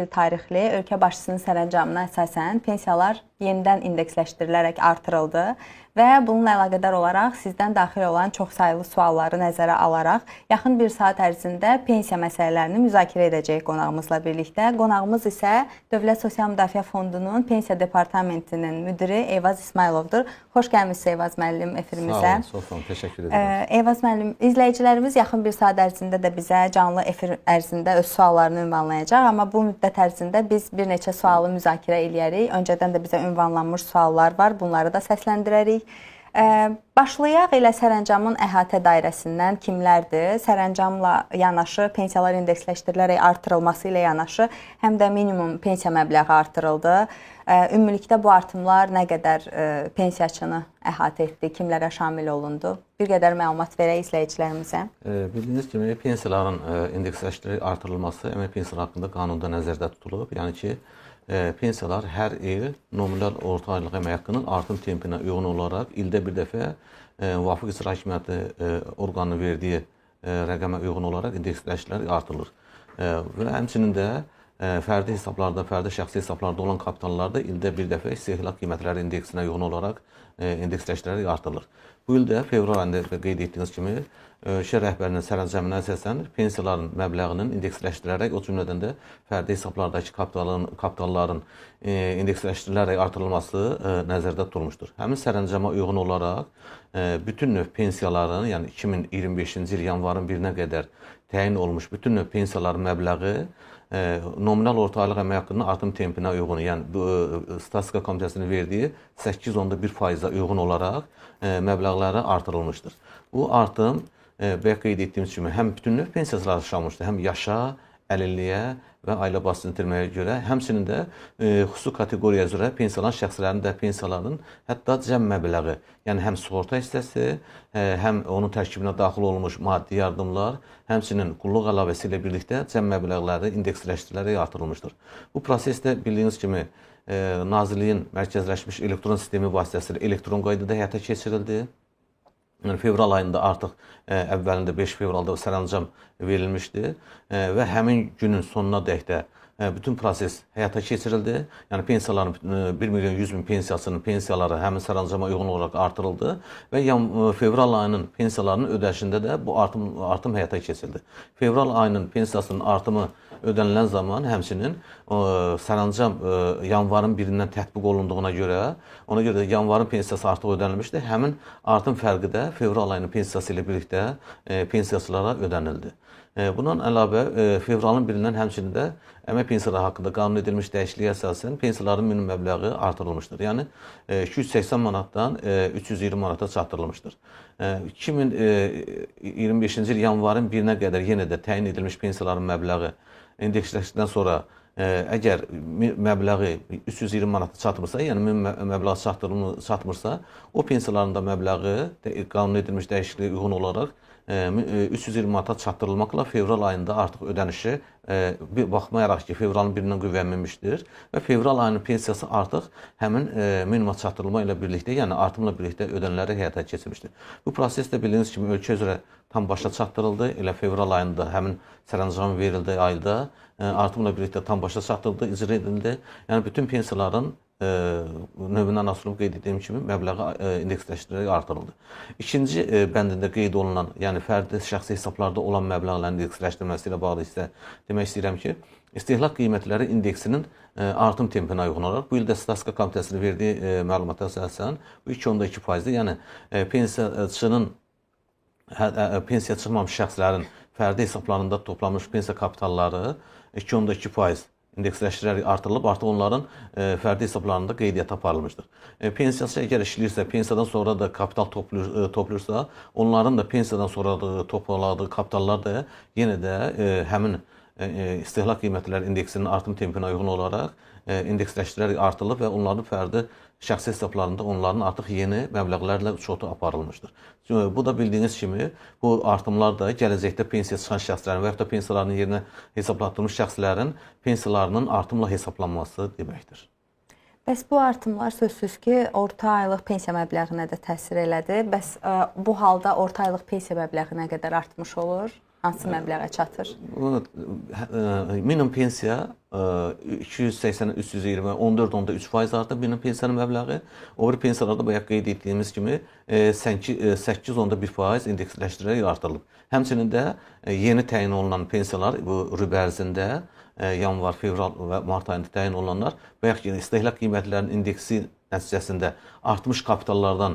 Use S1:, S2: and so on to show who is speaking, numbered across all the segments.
S1: il tarixli ölkə başçısının sərəncamına əsasən pensiyalar yenidən indeksləşdirilərək artırıldı və bununla əlaqədar olaraq sizdən daxil olan çoxsaylı sualları nəzərə alaraq yaxın bir saat ərzində pensiya məsələlərini müzakirə edəcəyik qonağımızla birlikdə. Qonağımız isə Dövlət Sosial Müdafiə Fondunun Pensiya Departamentinin müdiri Eyvaz İsmayılovdur. Xoş gəlmisiniz Eyvaz müəllim efirimizə.
S2: Sağ olun, təşəkkür edirəm.
S1: Eyvaz müəllim, izləyicilərimiz yaxın bir saat ərzində də bizə canlı efir ərzində öz suallarını ünvanlayacaq, amma bu müddət ərzində biz bir neçə sualı müzakirə eləyərik. Öncədən də bizə ünvanlanmış suallar var, bunları da səsləndirərik. Başlayaq elə sərəncamın əhatə dairəsindən kimlərdir? Sərəncamla yanaşı pensiyalar indeksləşdirilərək artırılması ilə yanaşı həm də minimum pensiya məbləği artırıldı. Ümumilikdə bu artımlar nə qədər pensiyaçını əhatə etdi, kimlərə şamil olundu? Bir qədər məlumat verək izləyicilərimizə.
S2: Bildiyiniz kimi pensiyaların indeksləşdirərək artırılması əmək pensiyaları haqqında qanunda nəzərdə tutulub. Yəni ki, pensiyalar hər il nominal orta aylıq əmək haqqının artım tempinə uyğun olaraq ildə bir dəfə müvafiq icra hakimiyyəti orqanının verdiyi rəqəmə uyğun olaraq indeksləşdirərək artırılır. Və həmçinin də fərdi hesablarda, fərdi şəxsi hesablarda olan kapitallarda ildə bir dəfə istehlak qiymətləri indeksinə uyğun olaraq indeksləşdirərək artırılır. Bu il də fevral ayında qeyd etdiyiniz kimi ölkə rəhbərinin sərəncamına əsasən pensiyaların məbləğinin indeksləşdirərək, o cümlədən də fərdi hesablardakı kapitalların indeksləşdirilərək artırılması nəzərdə tutulmuşdur. Həmin sərəncama uyğun olaraq bütün növ pensiyaların, yəni 2025-ci il yanvarın 1-nə qədər təyin olmuş bütün növ pensiyaların məbləği nominal orta aylıq əmək haqqının artım tempinə uyğun, yəni Statistika Komitəsinin verdiyi 8,1%-a uyğun olaraq məbləğləri artırılmışdır. Bu artım bayaq qeyd etdiyimiz kimi həm bütün növ pensiyaçılara şamildir, həm yaşa, əlilliyə və ailə başçısını itirməyə görə, həmçinin də xüsusi kateqoriya üzrə pensiyalan şəxslərin də pensiyalarının hətta cəm məbləği, yəni həm sığorta hissəsi, həm onun tərkibinə daxil olmuş maddi yardımlar, həmçinin qulluq əlavəsi ilə birlikdə cəm məbləğləri indeksləşdirilərək artırılmışdır. Bu prosesdə bildiyiniz kimi Nazirliyin mərkəzləşmiş elektron sistemi vasitəsilə elektron qaydada həyata keçirildi. Fevral ayında artıq əvvəlində 5 fevralda sərəncam verilmişdi və həmin günün sonuna dək də bütün proses həyata keçirildi. Yəni pensiyaların 1.100.000 pensiyasının pensiyaları həmin sərəncama uyğun olaraq artırıldı və fevral ayının pensiyalarının ödənişində də bu artım həyata keçirildi. Fevral ayının pensiyasının artımı ödənilən zaman həmçinin sərəncam yanvarın 1-dən tətbiq olunduğuna görə, ona görə də yanvarın pensiyası artıq ödənilmişdi. Həmin artım fərqi də fevral ayının pensiyası ilə birlikdə pensiyaçılara ödənildi. Bundan əlavə fevralın 1-dən həmçinin də əmək pensiyaları haqqında qanun edilmiş dəyişikliyə əsasən pensiyaların minimum məbləği artırılmışdır. Yəni 280 manatdan 320 manata çatdırılmışdır. 2025-ci il yanvarın 1-nə qədər yenə də təyin edilmiş pensiyaların məbləği indeksləşdikdən sonra əgər məbləği 320 manata çatmırsa, yəni məbləğ çatmırsa, o pensiyaların da məbləği qanun edilmiş dəyişikliyə uyğun olaraq 320 manata çatdırılmaqla fevral ayında artıq ödənişi baxmayaraq ki, fevralın 1-dən qüvvəyə minmişdir və fevral ayının pensiyası artıq həmin minimuma çatdırılma ilə birlikdə, yəni artımla birlikdə ödənilləri həyata keçirmişdir. Bu prosesdə bildiyiniz kimi ölkə üzrə tam başa çatdırıldı. Elə fevral ayında həmin sərəncam verildi ayda, artımla birlikdə tam başa çatdırıldı, icra edildi. Yəni bütün pensiyaların növündən asılıb qeyd etdiyim kimi məbləği indeksləşdirərək artırıldı. İkinci bəndində qeyd olunan, yəni fərdi şəxsi hesablarda olan məbləğlərin indeksləşdirilməsi ilə bağlı isə demək istəyirəm ki, istehlak qiymətləri indeksinin artım tempinə uyğun olaraq bu ildə Statistika Komitəsinin verdiyi məlumata əsasən bu 2,2%-dir. Yəni pensiya çıxmamış şəxslərin fərdi hesablarında toplanmış pensiya kapitalları 2,2% indeksləşdirərək artırılıb, artıq onların fərdi hesablarında qeydiyyata aparılmışdır. Pensiyası əgər işləyirsə, pensiyadan sonra da kapital toplayırsa, onların da pensiyadan sonra topladığı kapitallar da yenə də həmin istehlak qiymətləri indeksinin artım tempinə uyğun olaraq indeksləşdirərək artırılıb və onların fərdi şəxsi hesablarında onların artıq yeni məbləğlərlə çoxu aparılmışdır. Bu da bildiyiniz kimi bu artımlar da gələcəkdə pensiya çıxan şəxslərin və yaxud da pensiyalarının yerinə hesablatdırılmış şəxslərin pensiyalarının artımla hesablanması deməkdir.
S1: Bəs bu artımlar sözsüz ki, orta aylıq pensiya məbləğinə də təsir elədi. Bəs bu halda orta aylıq pensiya məbləği nə qədər artmış olur? hansı məbləğə çatır?
S2: Minimum pensiya 280-320, 14.3% artıq minimum pensiyanın məbləği. O biri pensiyalarda bayaq qeyd etdiyimiz kimi 8.1% indeksləşdirərək artırılıb. Həmçinin də yeni təyin olunan pensiyalar bu rübə ərzində yanvar, fevral və mart ayında təyin olunanlar bayaq ki, istehlak qiymətlərinin indeksi nəticəsində artmış kapitallardan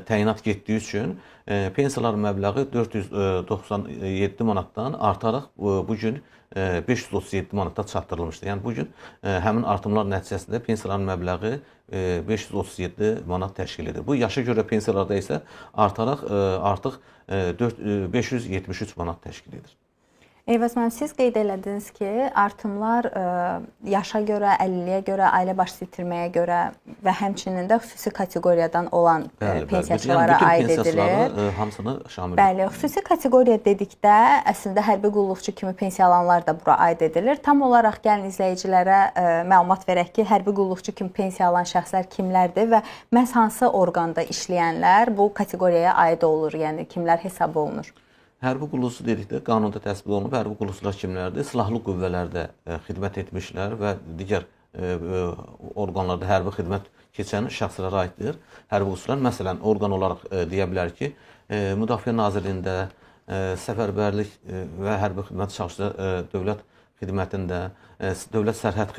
S2: təyinat getdiyi üçün pensiyaların məbləği 497 manatdan artaraq bu gün 537 manata çatdırılmışdır. Yəni bu gün həmin artımlar nəticəsində pensiyaların məbləği 537 manat təşkil edir. Bu yaşa görə pensiyalarda isə artaraq artıq 573 manat təşkil edir.
S1: Eyvaz müəllim, siz qeyd elədiniz ki, artımlar yaşa görə, əlilliyə görə, ailə başçı itirməyə görə və həmçinin də xüsusi kateqoriyadan olan pensiyaçılara aid edilir.
S2: Hamısını şamil edir.
S1: Bəli, xüsusi kateqoriya dedikdə əslində hərbi qulluqçu kimi pensiyalananlar da bura aid edilir. Tam olaraq gəlin izləyicilərə məlumat verək ki, hərbi qulluqçu kimi pensiyalan şəxslər kimlərdir və məhz hansı orqanda işləyənlər bu kateqoriyaya aid olur, yəni kimlər hesab olunur?
S2: Hərbi qulluqçu dedikdə qanunda təsdiq olunub, hərbi qulluqçular kimlərdir? Silahlı qüvvələrdə xidmət etmişlər və digər orqanlarda hərbi xidmət keçən şəxslərə aiddir. Hərbi qulluqçular, məsələn, orqan olaraq deyə bilər ki, Müdafiə Nazirliyində, səfərbərlik və hərbi xidmət şəxsləri dövlət xidmətində, dövlət sərhəd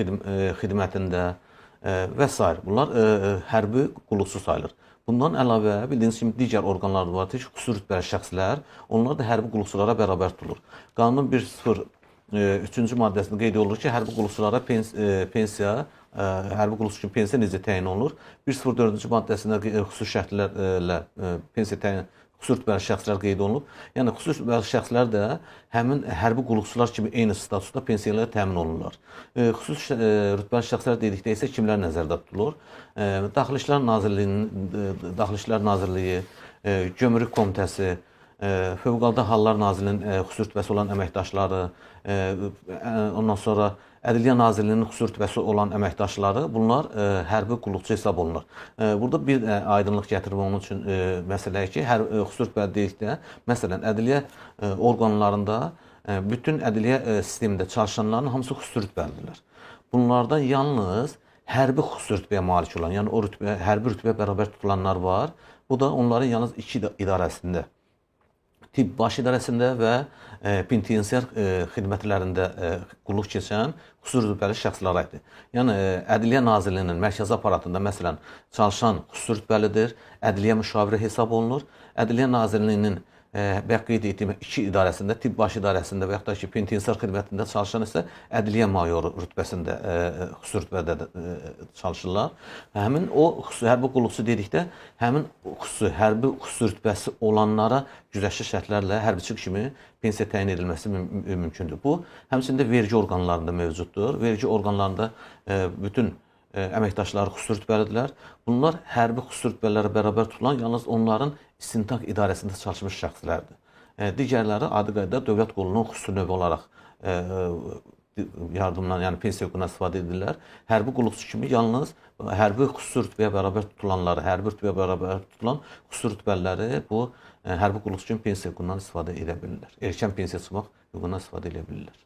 S2: xidmətində və s. Bunlar hərbi qulluqçu sayılır. Bundan əlavə, bildiyiniz kimi digər orqanlar var ki, xüsusi rütbəli şəxslər, onlar da hərbi qulluqçulara bərabər tutulur. Qanunun 1.03-cü maddəsində qeyd olunur ki, hərbi qulluqçulara pensiya, hərbi qulluqçu kimi pensiya necə təyin olunur? 1.04-cü maddəsində xüsusi şərtlərlə pensiya təyin xüsusi rütbəli şəxslər qeyd olunub. Yəni, xüsusi rütbəli şəxslər də həmin hərbi qulluqçular kimi eyni statusda pensiyalara təmin olunurlar. Xüsusi rütbəli şəxslər dedikdə isə kimlər nəzərdə tutulur? Daxili İşlər Nazirliyi, Gömrük Komitəsi, Fövqəladə Hallar Nazirliyinin xüsusi rütbəsi olan əməkdaşları, ondan sonra Ədliyyə Nazirliyinin xüsusi rütbəsi olan əməkdaşları, bunlar hərbi qulluqçu hesab olunur. Burada bir aydınlıq gətirmək onun üçün məsələyə ki, xüsusi rütbəli dedikdə, məsələn, ədliyyə orqanlarında bütün ədliyyə sistemində çalışanların hamısı xüsusi rütbəlidirlər. Bunlardan yalnız hərbi xüsusi rütbəyə malik olan, yəni o hərbi rütbəyə bərabər tutulanlar var. Bu da onların yalnız iki idarəsində, tibb baş idarəsində və penitensiar xidmətlərində qulluq keçən xüsusi rütbəli şəxslərə aiddir. Yəni, Ədliyyə Nazirliyinin mərkəzi aparatında, məsələn, çalışan xüsusi rütbəlidir, ədliyyə müşaviri hesab olunur. Ədliyyə Nazirliyinin bayaq qeyd etdiyim iki idarəsində, tibb baş idarəsində və yaxud da ki, penitensiar xidmətində çalışan isə ədliyyə mayoru rütbəsində, xüsusi rütbədə çalışırlar. Həmin o hərbi qulluqçu dedikdə, həmin hərbi xüsusi rütbəsi olanlara güzəştli şərtlərlə hərbiçi kimi pensiya təyin edilməsi mümkündür. Bu, həmçində vergi orqanlarında mövcuddur. Vergi orqanlarında bütün əməkdaşları xüsusi rütbəlidirlər. Bunlar hərbi xüsusi rütbələrə bərabər tutulan yalnız onların istintaq idarəsində çalışmış şəxslərdir. Digərləri adi qaydada dövlət qulunun xüsusi növü olaraq yardımdan, yəni pensiya hüququndan istifadə edirlər. Hərbi qulluqçu kimi yalnız hərbi xüsusi rütbəyə bərabər tutulanları, hərbi rütbəyə bərabər tutulan xüsusi rütbəliləri bu hərbi qulluqçu kimi pensiya hüququndan istifadə edə bilirlər. Erkən pensiya çıxmaq hüququndan istifadə edə bilirlər.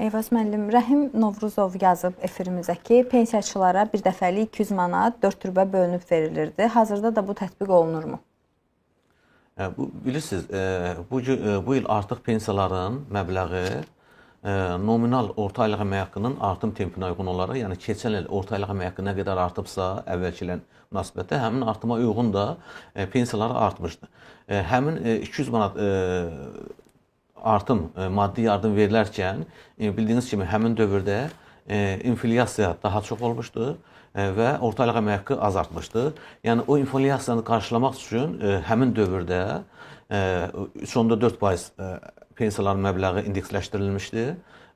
S1: Eyvaz müəllim, Rəhim Novruzov yazıb efirimizə ki, pensiyaçılara bir dəfəlik 200 manat 4 rübə bölünüb verilirdi. Hazırda da bu tətbiq olunurmu?
S2: Bilirsiniz, bu il artıq pensiyaların məbləği nominal orta aylıq əmək haqqının artım tempinə uyğun olaraq, yəni keçən il orta aylıq əmək haqqı nə qədər artıbsa, əvvəlki ilə münasibətdə həmin artıma uyğun da pensiyaları artmışdı. Həmin 200 manat artım, maddi yardım verilərkən, bildiyiniz kimi həmin dövrdə inflyasiya daha çox olmuşdu və orta aylıq əmək haqqı az artmışdı. Yəni, o inflyasiyanı qarşılamaq üçün həmin dövrdə 3.4% pensiyaların məbləği indeksləşdirilmişdi.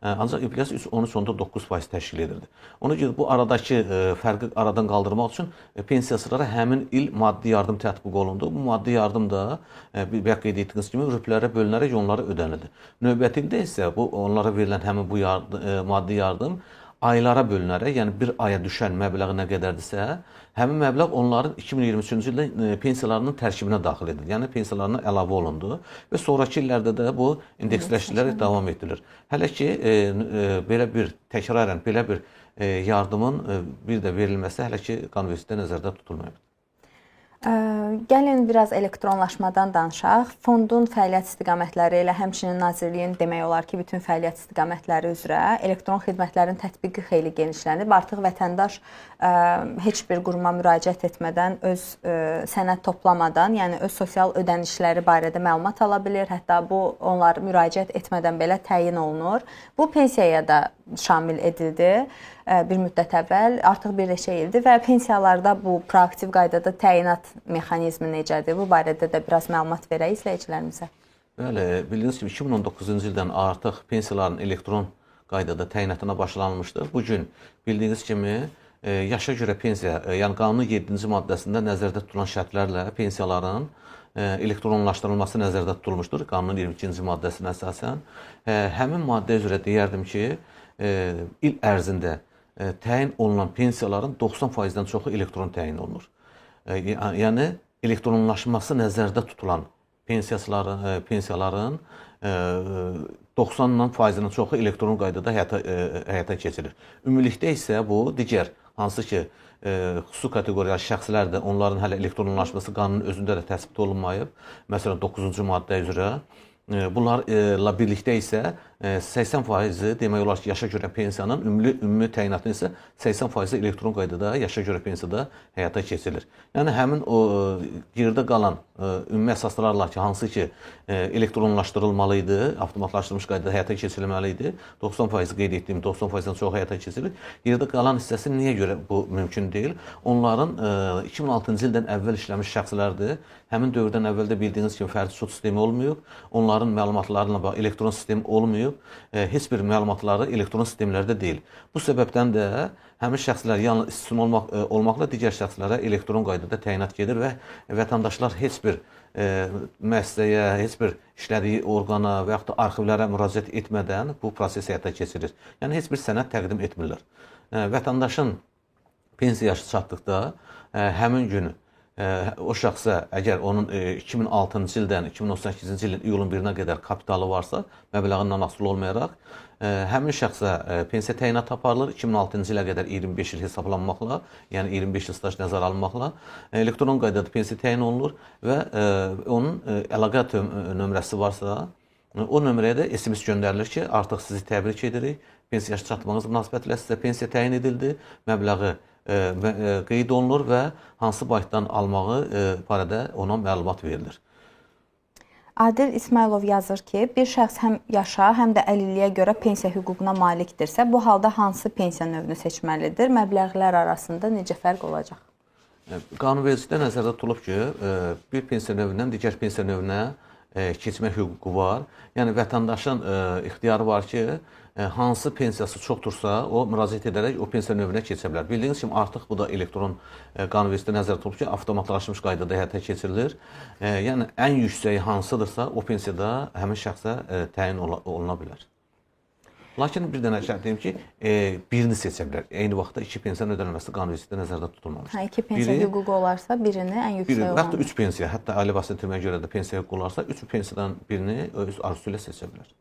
S2: Ancaq inflyasiya 13.9% təşkil edirdi. Ona görə bu aradakı fərqi aradan qaldırmaq üçün pensiyaçılara həmin il maddi yardım tətbiq olundu. Bu maddi yardım da bayaq qeyd etdiyiniz kimi rüblərə bölünərək onlara ödənildi. Növbəti ildə isə onlara verilən həmin bu maddi yardım aylara bölünərək, yəni bir aya düşən məbləğ nə qədərdirsə, həmin məbləğ onların 2023-cü ildə pensiyalarının tərkibinə daxil edilir. Yəni pensiyalarına əlavə olundu və sonrakı illərdə də bu indeksləşdirilərək davam etdirilir. Hələ ki belə bir təkrarən belə bir yardımın bir də verilməsi hələ ki konvensiyada nəzərdə tutulmayıb.
S1: Gəlin biraz elektronlaşmadan danışaq. Fondun fəaliyyət istiqamətləri ilə həmçinin Nazirliyin demək olar ki, bütün fəaliyyət istiqamətləri üzrə elektron xidmətlərin tətbiqi xeyli genişlənib. Artıq vətəndaş heç bir quruma müraciət etmədən, öz sənəd toplamadan, yəni öz sosial ödənişləri barədə məlumat ala bilir. Hətta bu onlar müraciət etmədən belə təyin olunur. Bu pensiyaya da şamil edildi bir müddət əvvəl, artıq bir neçə ildir və pensiyalarda bu proaktiv qaydada təyinat mexanizmi necədir? Bu barədə də biraz məlumat verək izləyicilərimizə. Bəli,
S2: bildiyiniz kimi 2019-cu ildən artıq pensiyaların elektron qaydada təyinatına başlanılmışdır. Bu gün bildiyiniz kimi yaşa görə pensiya, yəni qanunun 7-ci maddəsində nəzərdə tutulan şərtlərlə pensiyaların elektronlaşdırılması nəzərdə tutulmuşdur. Qanunun 22-ci maddəsinə əsasən. Həmin maddə üzrə deyərdim ki, il ərzində təyin olunan pensiyaların 90%-dən çoxu elektron təyin olunur. Yəni elektronlaşması nəzərdə tutulan pensiyaların 90%-dən çoxu elektron qaydada həyata keçirilir. Ümumilikdə isə bu digər hansı ki xüsusi kateqoriyalı şəxslər də onların hələ elektronlaşması qanunun özündə də təsbit olunmayıb. Məsələn 9-cu maddə üzrə bunlarla birlikdə isə 80% demək olar ki, yaşa görə pensiyanın ümumi təyinatının isə 80% elektron qaydada yaşa görə pensiyada həyata keçirilir. Yəni həmin o geridə qalan ümumi əsaslarla ki, hansı ki elektronlaşdırılmalı idi, avtomatlaşdırılmış qaydada həyata keçirilməli idi, 90% qeyd etdiyim 90%-dən çox həyata keçirilir. Geridə qalan hissəsi niyə görə bu mümkün deyil? Onların 2006-cı ildən əvvəl işləmiş şəxslərdir. Həmin dövrdən əvvəldə bildiyiniz kimi fərdi sud sistemi olmayıb, onların məlumatlarına bax elektron sistem olmayıb, heç bir məlumatları elektron sistemlərdə deyil. Bu səbəbdən də həmin şəxslər yalnız istisna olmaqla digər şəxslərə elektron qaydada təyinat gedir və vətəndaşlar heç bir müəssisəyə, heç bir işlədiyi orqana və yaxud da arxivlərə müraciət etmədən bu proses həyata keçirir. Yəni heç bir sənəd təqdim etmirlər. Vətəndaşın pensiya yaşı çatdıqda həmin gün o şəxsə əgər onun 2006-cı ildən 2018-ci ilin iyulun 1-nə qədər kapitalı varsa, məbləğindən asılı olmayaraq, həmin şəxsə pensiya təyinatı aparılır. 2006-cı ilə qədər 25 il hesablanmaqla, yəni 25 il staj nəzərə alınmaqla elektron qaydada pensiya təyin olunur və onun əlaqə nömrəsi varsa, o nömrəyə də SMS göndərilir ki, artıq sizi təbrik edirik, pensiya yaşı çatdığınız münasibətilə sizə pensiya təyin edildi, məbləği qeyd olunur və hansı bankdan almağı barədə ona məlumat verilir.
S1: Adil İsmailov yazır ki, bir şəxs həm yaşa, həm də əlilliyə görə pensiya hüququna malikdirsə, bu halda hansı pensiya növünü seçməlidir? Məbləğlər arasında necə fərq olacaq?
S2: Qanunvericilikdə nəzərdə tutulub ki, bir pensiya növündən digər pensiya növünə keçmək hüququ var. Yəni vətəndaşın ixtiyarı var ki, hansı pensiyası çoxdursa, o müraciət edərək o pensiya növünə keçə bilər. Bildiyiniz kimi artıq bu da elektron qanunvericilikdə nəzərdə tutulub ki, avtomatlaşmış qaydada həyata keçirilir. Yəni ən yüksəyi hansıdırsa, o pensiyada həmin şəxsə təyin oluna bilər. Lakin bir dənə şərt deyim ki, birini seçə bilər. Eyni vaxtda iki pensiyanın ödənilməsi qanunvericilikdə nəzərdə tutulmamışdır.
S1: İki pensiya hüququ olarsa, birini ən yüksək olan.
S2: Hətta üç pensiya, hətta ali basit itirməyə görə də pensiya hüququ olarsa, üç pensiyadan birini öz arzusu ilə seçə bilər.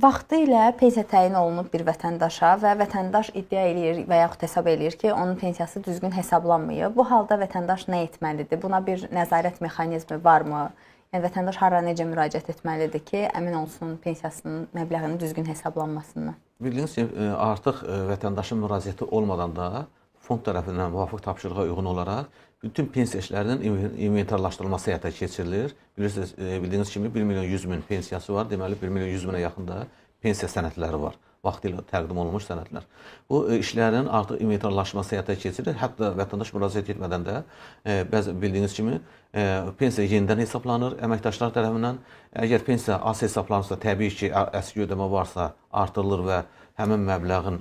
S1: Vaxtı ilə pensiya təyin olunub bir vətəndaşa və vətəndaş iddia eləyir və yaxud hesab eləyir ki, onun pensiyası düzgün hesablanmayıb. Bu halda vətəndaş nə etməlidir? Buna bir nəzarət mexanizmi varmı? Yəni vətəndaş hara necə müraciət etməlidir ki, əmin olsun pensiyasının məbləğinin düzgün hesablanmasından?
S2: Bildiyiniz kimi artıq vətəndaşın müraciəti olmadan da fond tərəfindən müvafiq tapşırığa uyğun olaraq bütün pensiya işlərinin inventarlaşdırılması həyata keçirilir. Bilirsiniz, bildiyiniz kimi 1 milyon 100 min pensiyası var. Deməli 1 milyon 100 minə yaxında pensiya sənədləri var. Vaxtilə təqdim olunmuş sənədlər. Bu işlərin artıq inventarlaşması həyata keçirilir. Hətta vətəndaş müraciət etmədən də bəzi bildiyiniz kimi pensiya yenidən hesablanır əməkdaşlar tərəfindən. Əgər pensiya az hesablanırsa, təbii ki, əski ödəmə varsa artırılır və həmin məbləğin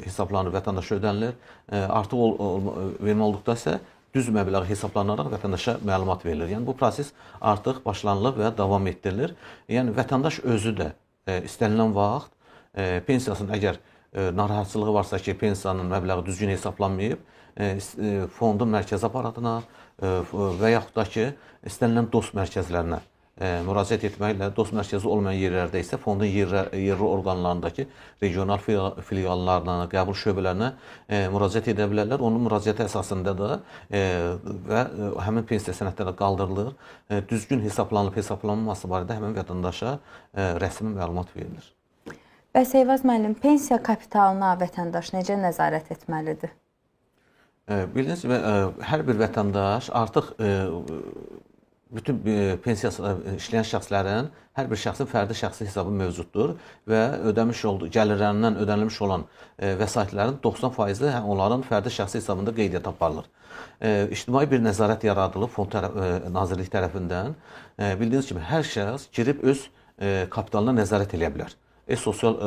S2: hesablanır, vətəndaşa ödənilir. Artıq vermə olduqda isə düz məbləğ hesablanaraq vətəndaşa məlumat verilir. Yəni bu proses artıq başlanılıb və davam etdirilir. Yəni vətəndaş özü də istənilən vaxt pensiyasının əgər narahatçılığı varsa ki, pensiyanın məbləği düzgün hesablanmayıb, fondun mərkəzi aparatına və yaxud da ki, istənilən dost mərkəzlərinə müraciət etməklə, dost mərkəzi olmayan yerlərdə isə fondun yerli orqanlarındakı regional filiallarına, qəbul şöbələrinə müraciət edə bilərlər. Onun müraciəti əsasında da və həmin pensiya sənədləri qaldırılır. Düzgün hesablanmaması barədə həmin vətəndaşa rəsmi məlumat verilir.
S1: Bəs Eyvaz müəllim, pensiya kapitalına vətəndaş necə nəzarət etməlidir?
S2: Bildiyiniz kimi, hər bir vətəndaş artıq bütün pensiya işləyən şəxslərin hər bir şəxsin fərdi şəxsi hesabı mövcuddur və gəlirlərindən ödənilmiş olan vəsaitlərin 90%-i onların fərdi şəxsi hesabında qeydiyyat aparılır. İctimai bir nəzarət yaradılıb Fond Nazirlik tərəfindən. Bildiyiniz kimi, hər şəxs girib öz kapitalına nəzarət edə bilər. Sosial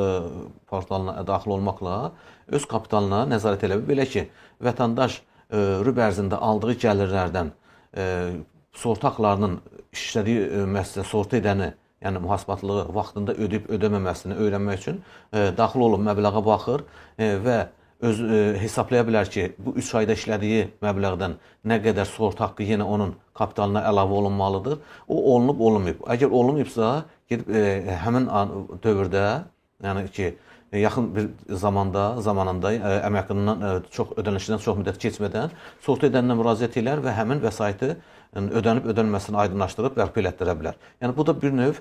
S2: portalına daxil olmaqla öz kapitalına nəzarət edə bilər. Belə ki, vətəndaş rüb ərzində aldığı gəlirlərdən sığorta haqlarının işlədiyi müəssisə sığorta edəni, yəni mühasibatlığı vaxtında ödəyib ödəməməsini öyrənmək üçün daxil olub məbləğə baxır və hesablaya bilər ki, bu 3 ayda işlədiyi məbləğdən nə qədər sığorta haqqı yenə onun kapitalına əlavə olunmalıdır. O olunub, olunmayıb. Əgər olunmayıbsa, gedib həmin dövrdə, yəni ki, yaxın bir zamanında əmək haqqından ödənişdən çox müddət keçmədən sığorta edəninə müraciət edər və həmin vəsaiti ödənib ödənilməsini aydınlaşdırıb bərpa elətdirə bilər. Yəni bu da bir növ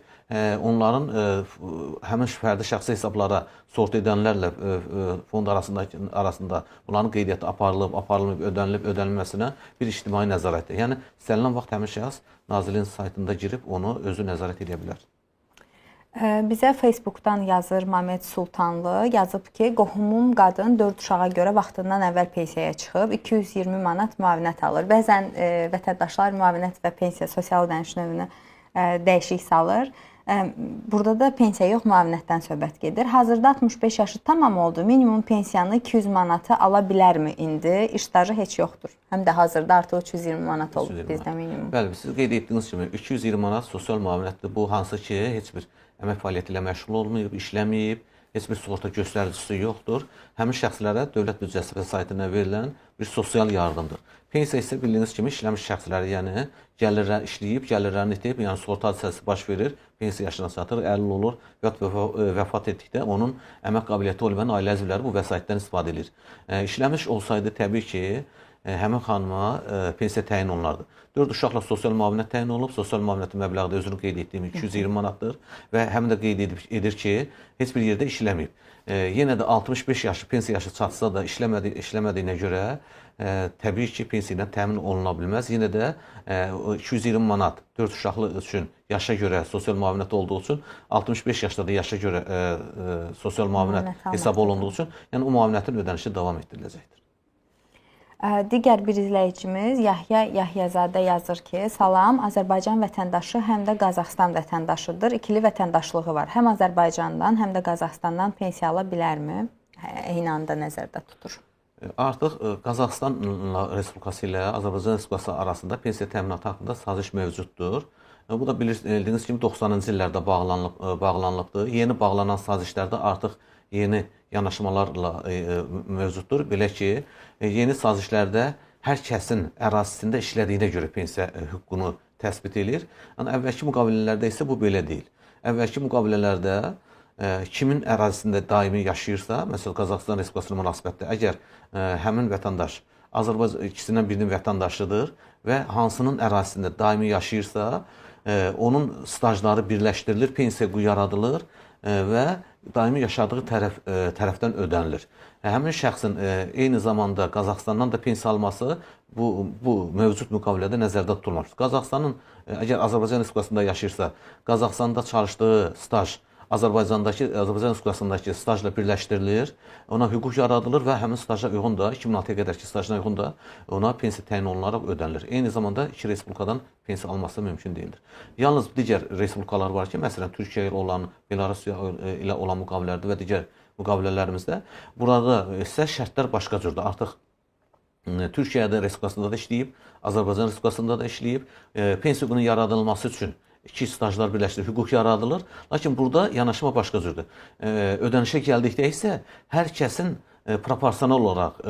S2: onların həmin fərdi şəxsi hesablara sığorta edənlərlə fond arasında bunların qeydiyyatı aparılıb, aparılmayıb, ödənilib, ödənilməsinə bir ictimai nəzarətdir. Yəni istənilən vaxt həmin şəxs Nazirliyin saytında girib onu özü nəzarət edə bilər.
S1: Bizə Facebookdan yazır Məmməd Sultanlı, yazıb ki, qohumum qadın 4 uşağa görə vaxtından əvvəl pensiyaya çıxıb 220 manat müavinət alır. Bəzən vətəndaşlar müavinət və pensiya sosial ödəniş növünə dəyişik salır. Burada da pensiya yox, müavinətdən söhbət gedir. Hazırda 65 yaşı tamam oldu. Minimum pensiyanı 200 manatı ala bilərmi indi? İş stajı heç yoxdur. Həm də hazırda artıq 320 manat olub bizdə minimum.
S2: Bəli, siz qeyd etdiyiniz kimi 220 manat sosial müavinətdir. Bu hansı ki, heç bir əmək fəaliyyəti ilə məşğul olmayıb, işləməyib, heç bir sığorta göstəricisi yoxdur. Həmin şəxslərə dövlət büdcəsi vəsaitindən verilən bir sosial yardımdır. Pensiya isə bildiyiniz kimi işləmiş şəxsləri, yəni işləyib, gəlirlərini itib, yəni sığorta hadisəsi baş verir, pensiya yaşına çatır, 50 olur və vəfat etdikdə onun əmək qabiliyyəti olmayan ailə üzvləri bu vəsaitdən istifadə edir. İşləmiş olsaydı təbii ki, həmin xanıma pensiya təyin olunardı. 4 uşaqla sosial müavinət təyin olunub, sosial müavinətin məbləği də özünü qeyd etdiyim 220 manatdır və həm də qeyd edir ki, heç bir yerdə işləməyib. Yenə də 65 yaşı, pensiya yaşı çatsa da işləmədiyinə görə təbii ki, pensiya ilə təmin oluna bilməz. Yenə də 220 manat 4 uşaqlı üçün yaşa görə sosial müavinət olduğu üçün 65 yaşda da yaşa görə sosial müavinət hesab olunduğu üçün, yəni o müavinətin ödənişi davam etdiriləcəkdir.
S1: Digər bir izləyicimiz Yahya Yahyazadə yazır ki, salam, Azərbaycan vətəndaşı həm də Qazaxstan vətəndaşıdır. İkili vətəndaşlığı var. Həm Azərbaycandan, həm də Qazaxstandan pensiya ala bilərmi? Eyni anda nəzərdə tutur.
S2: Artıq Qazaxstan Respublikası ilə Azərbaycan Respublikası arasında pensiya təminatı haqqında saziş mövcuddur. Bu da bildiyiniz kimi 90-cı illərdə bağlanılıbdır. Yeni bağlanan sazişlərdə artıq yeni yanaşmalarla mövcuddur. Belə ki, yeni sazişlərdə hər kəsin ərazisində işlədiyinə görə pensiya hüququnu təsbit edir. Əvvəlki müqavilələrdə isə bu belə deyil. Əvvəlki müqavilələrdə kimin ərazisində daimi yaşayırsa, məsələn, Qazaxstan Respublikasına münasibətdə, əgər həmin vətəndaş Azərbaycan ikisindən birinin vətəndaşıdır və hansının ərazisində daimi yaşayırsa, onun stajları birləşdirilir, pensiya yaradılır və daimi yaşadığı tərəfdən ödənilir. Həmin şəxsin eyni zamanda Qazaxstandan da pensiya alması bu mövcud müqavilədə nəzərdə tutulmamışdır. Qazaxstanın, əgər Azərbaycan Respublikasında yaşayırsa, Qazaxstanda çalışdığı staj Azərbaycan Respublikasındakı stajla birləşdirilir, ona hüquq yaradılır və həmin staja uyğun da, 2006-ya qədərki stajına uyğun da ona pensiya təyin olunaraq ödənilir. Eyni zamanda iki respublikadan pensiya alması mümkün deyildir. Yalnız digər respublikalar var ki, məsələn, Türkiyə ilə olan, Belarusya ilə olan müqavilələrdə və digər müqavilələrimizdə burada isə şərtlər başqa cürdür. Artıq Türkiyə Respublikasında da işləyib, Azərbaycan Respublikasında da işləyib, pensiya hüququnun yaradılması üçün iki stajlar birləşdirir, hüquq yaradılır. Lakin burada yanaşma başqa cürdür. Ödənişə gəldikdə isə hər kəsin proporsional olaraq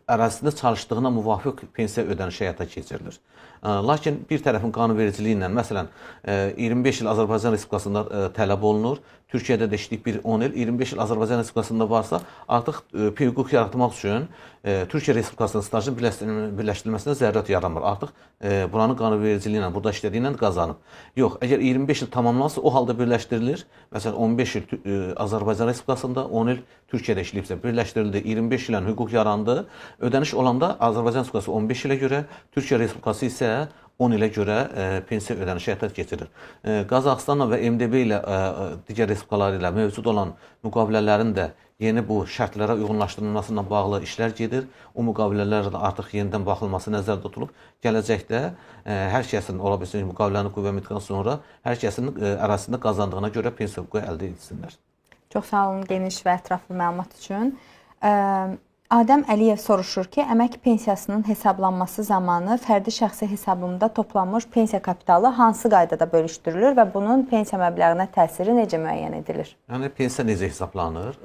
S2: ərazisində çalışdığına müvafiq pensiya ödənişi həyata keçirilir. Lakin bir tərəfin qanunvericiliyi ilə, məsələn, 25 il Azərbaycan Respublikasında tələb olunur, Türkiyədə də işləyib bir 10 il, 25 il Azərbaycan Respublikasında varsa, artıq hüquq yaratmaq üçün Türkiyə Respublikasının stajın birləşdirilməsinə zərurət yaranmır. Artıq buranın qanunvericiliyi ilə, burada işlədiyi ilə qazanıb. Yox, əgər 25 il tamamlansa, o halda birləşdirilir. Məsələn, 15 il Azərbaycan Respublikasında, 10 il Türkiyədə işləyibsə, birləşdirildi, 25 ilən hüquq yarandı. Ödəniş olanda Azərbaycan Respublikası 15 ilə görə, Türkiyə Respublikası isə 10 ilə görə pensiya ödənişi həyata keçirir. Qazaxıstanla və MDB ilə, digər respublikalar ilə mövcud olan müqavilələrin də yeni bu şərtlərə uyğunlaşdırılmasına bağlı işlər gedir. O müqavilələrə də artıq yenidən baxılması nəzərdə tutulub. Gələcəkdə hər kəsin, ola bilsin, müqaviləni qüvvəyə mindikdən sonra hər kəsin ərazisində qazandığına görə pensiya hüququ əldə etsinlər.
S1: Çox sağ olun geniş və ətraflı məlumat üçün. Adəm Əliyev soruşur ki, əmək pensiyasının hesablanması zamanı fərdi şəxsi hesabında toplanmış pensiya kapitalı hansı qaydada bölüşdürülür və bunun pensiya məbləğinə təsiri necə müəyyən edilir?
S2: Yəni, pensiya necə hesablanır?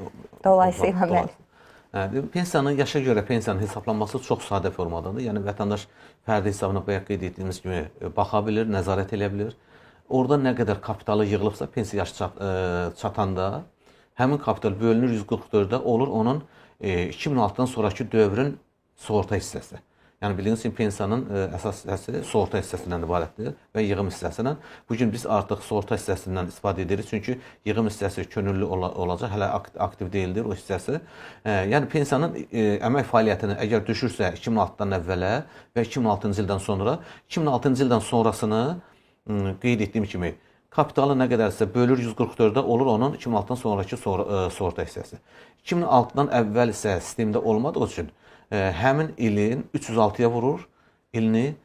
S1: Dolayısıyla bəli.
S2: Pensiyanın, yaşa görə pensiyanın hesablanması çox sadə formadadır. Yəni, vətəndaş fərdi hesabına bayaq qeyd etdiyimiz kimi baxa bilir, nəzarət edə bilir. Orada nə qədər kapitalı yığılıbsa, pensiya yaşı çatanda həmin kapital bölünür 144-də, olur onun 2006-dan sonraki dövrün sığorta hissəsi. Yəni, bildiyiniz kimi, pensiyanın əsas hissəsi sığorta hissəsindən ibarətdir və yığım hissəsindən. Bugün biz artıq sığorta hissəsindən istifadə edirik, çünki yığım hissəsi könüllü olacaq, hələ aktiv deyildir o hissəsi. Yəni, pensiyanın əmək fəaliyyətini əgər düşürsə 2006-dan əvvələ və 2006-cı ildən sonra, 2006-cı ildən sonrasını qeyd etdiyim kimi, kapitalı nə qədərsə bölür 144-də, olur onun 2006-dan sonraki sığorta hissəsi. 2006-dan əvvəl isə sistemdə olmadığı üçün həmin ilin 306-ya vurur, ilini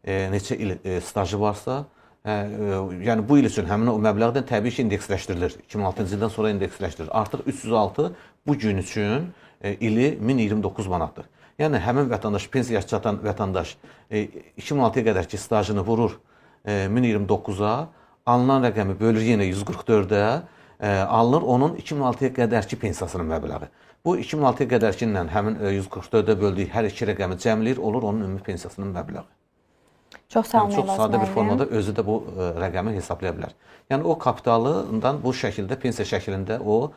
S2: neçə il stajı varsa, yəni bu il üçün həmin o məbləğdən təbii ki, indeksləşdirilir. 2006-cı ildən sonra indeksləşdirilir. Artıq 306 bu gün üçün ili 1029 manatdır. Yəni, həmin vətəndaş, pensiya yaşı çatan vətəndaş 2006-ya qədər ki, stajını vurur 1029-a, alınan rəqəmi bölür yenə 144-də, alınır onun 2006-ya qədərki pensiyasının məbləği. Bu 2006-ya qədərki ilə həmin 144-də böldüyü hər iki rəqəmi cəmləyir, olur onun ümumi pensiyasının məbləği.
S1: Çox sağ olun.
S2: Çox sadə bir formada özü də bu rəqəmi hesablaya bilər. Yəni, o kapitalından bu şəkildə, pensiya şəklində o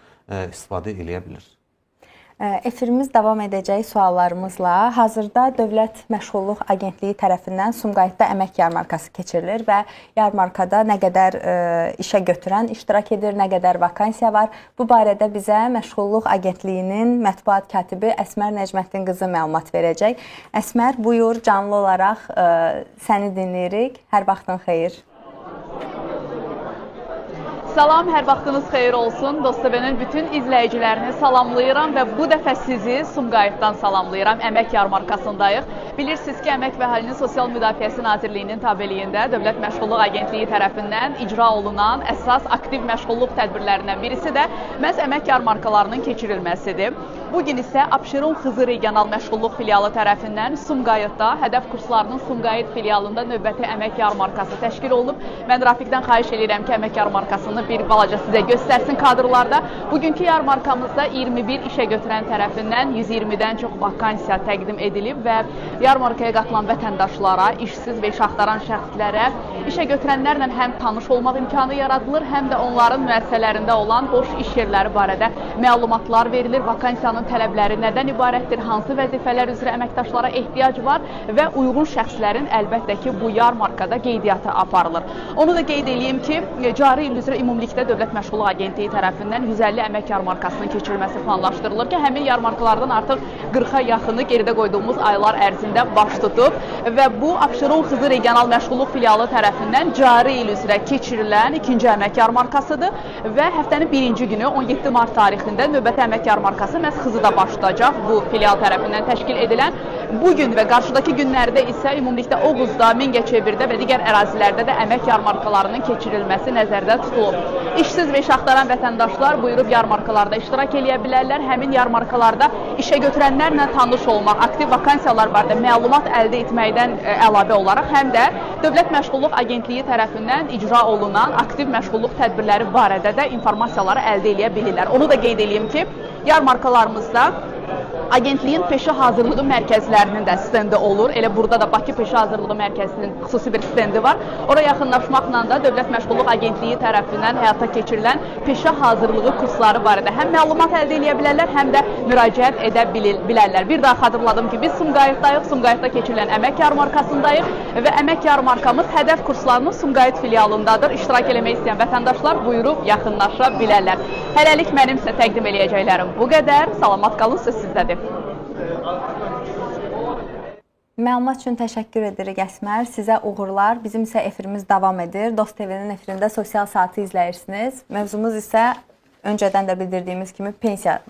S2: istifadə edə bilir.
S1: Efirimiz davam edəcək suallarımızla. Hazırda Dövlət Məşğulluq Agentliyi tərəfindən Sumqayıtda əmək yarmarkası keçirilir və yarmarkada nə qədər işə götürən iştirak edir, nə qədər vakansiya var. Bu barədə bizə Məşğulluq Agentliyinin mətbuat katibi Əsmər Nəcməddin qızı məlumat verəcək. Əsmər, buyur, canlı olaraq səni dinləyirik. Hər vaxtın xeyir.
S3: Salam, hər vaxtınız xeyir olsun. Dost-TV-nin bütün izləyicilərini salamlayıram və bu dəfə sizi Sumqayıtdan salamlayıram. Əmək yarmarkasındayıq. Bilirsiniz ki, Əmək və Əhalinin Sosial Müdafiəsi Nazirliyinin tabeliyində Dövlət Məşğulluq Agentliyi tərəfindən icra olunan əsas aktiv məşğulluq tədbirlərindən birisi də məhz əmək yarmarkalarının keçirilməsidir. Bugün isə Abşeron Xızı Regional Məşğulluq Filialı tərəfindən Sumqayıtda Hədəf kurslarının Sumqayıt filialında növbəti əmək yarmarkası təşkil olunub. Mən Rafiqdən xahiş edirəm ki, əmək yarmarkasını bir balaca sizə göstərsin kadrlarda. Bugünkü yarmarkamızda 21 işə götürən tərəfindən 120-dən çox vakansiya təqdim edilib və yarmarkaya qatılan vətəndaşlara, işsiz və iş axtaran şəxslərə, işə götürənlərlə həm tanış olmaq imkanı yaradılır, həm də onların müəssisələrində olan boş iş yerləri barədə məlumatlar verilir. Vakansiyanın tələbləri nədən ibarətdir, hansı vəzifələr üzrə əməkdaşlara ehtiyac var və uyğun şəxslərin əlbəttə ki, bu yarmarkada qeydiyyatı aparılır. Onu da qeyd edeyim ki, cari il üzrə ümumilikdə Dövlət Məşğulluq Agentliyi tərəfindən 150 əmək yarmarkasının keçirilməsi planlaşdırılır ki, həmin yarmarkalardan artıq 40-a yaxını geridə qoyduğumuz aylar ərzində baş tutub və bu Abşeron Xızı Regional Məşğulluq Filialı tərəfindən cari il üzrə keçirilən ikinci əmək yarmarkasıdır və həftənin birinci günü 17 mart tarixində növbəti əmək yarmarkası məhz Xızıda başlayacaq bu filial tərəfindən təşkil edilən. Bugün və qarşıdakı günlərdə isə ümumilikdə Oğuzda, Mingəçevirdə və digər ərazilərdə də əmək yarmarkalarının keçirilməsi nəzərdə tutulub. İşsiz və iş axtaran vətəndaşlar buyurub yarmarkalarda iştirak edə bilərlər. Həmin yarmarkalarda işə götürənlərlə tanış olmaq, aktiv vakansiyalar barədə məlumat əldə etmək etməkdən əlavə olaraq həm də Dövlət Məşğulluq Agentliyi tərəfindən icra olunan aktiv məşğulluq tədbirləri barədə də informasiyaları əldə edə bilirlər. Onu da qeyd edeyim ki, yarmarkalarımızda Agentliyin peşə hazırlığı mərkəzlərinin də stendi olur. Elə burada da Bakı Peşə Hazırlığı Mərkəzinin xüsusi bir stendi var. Oraya yaxınlaşmaqla da Dövlət Məşğulluq Agentliyi tərəfindən həyata keçirilən peşə hazırlığı kursları barədə həm məlumat əldə edə bilərlər, həm də müraciət edə bilərlər. Bir daha xatırladım ki, biz Sumqayıtdayıq, Sumqayıtda keçirilən əmək yarmarkasındayıq və əmək yarmarkamız hədəf kurslarının Sumqayıt filialındadır. İştirak eləmək istəyən vətəndaşlar buyurub yaxınlaşa bilərlər. Hələlik mənim sizə təqdim eləyəcəklərim bu qədər. Salamat qalın, söz sizdədir.
S1: Məlumat üçün təşəkkür edirik Əsmər. Sizə uğurlar. Bizim isə efirimiz davam edir. Dost TV-nin efirində sosial saatı izləyirsiniz. Mövzumuz isə öncədən də bildirdiyimiz kimi pensiya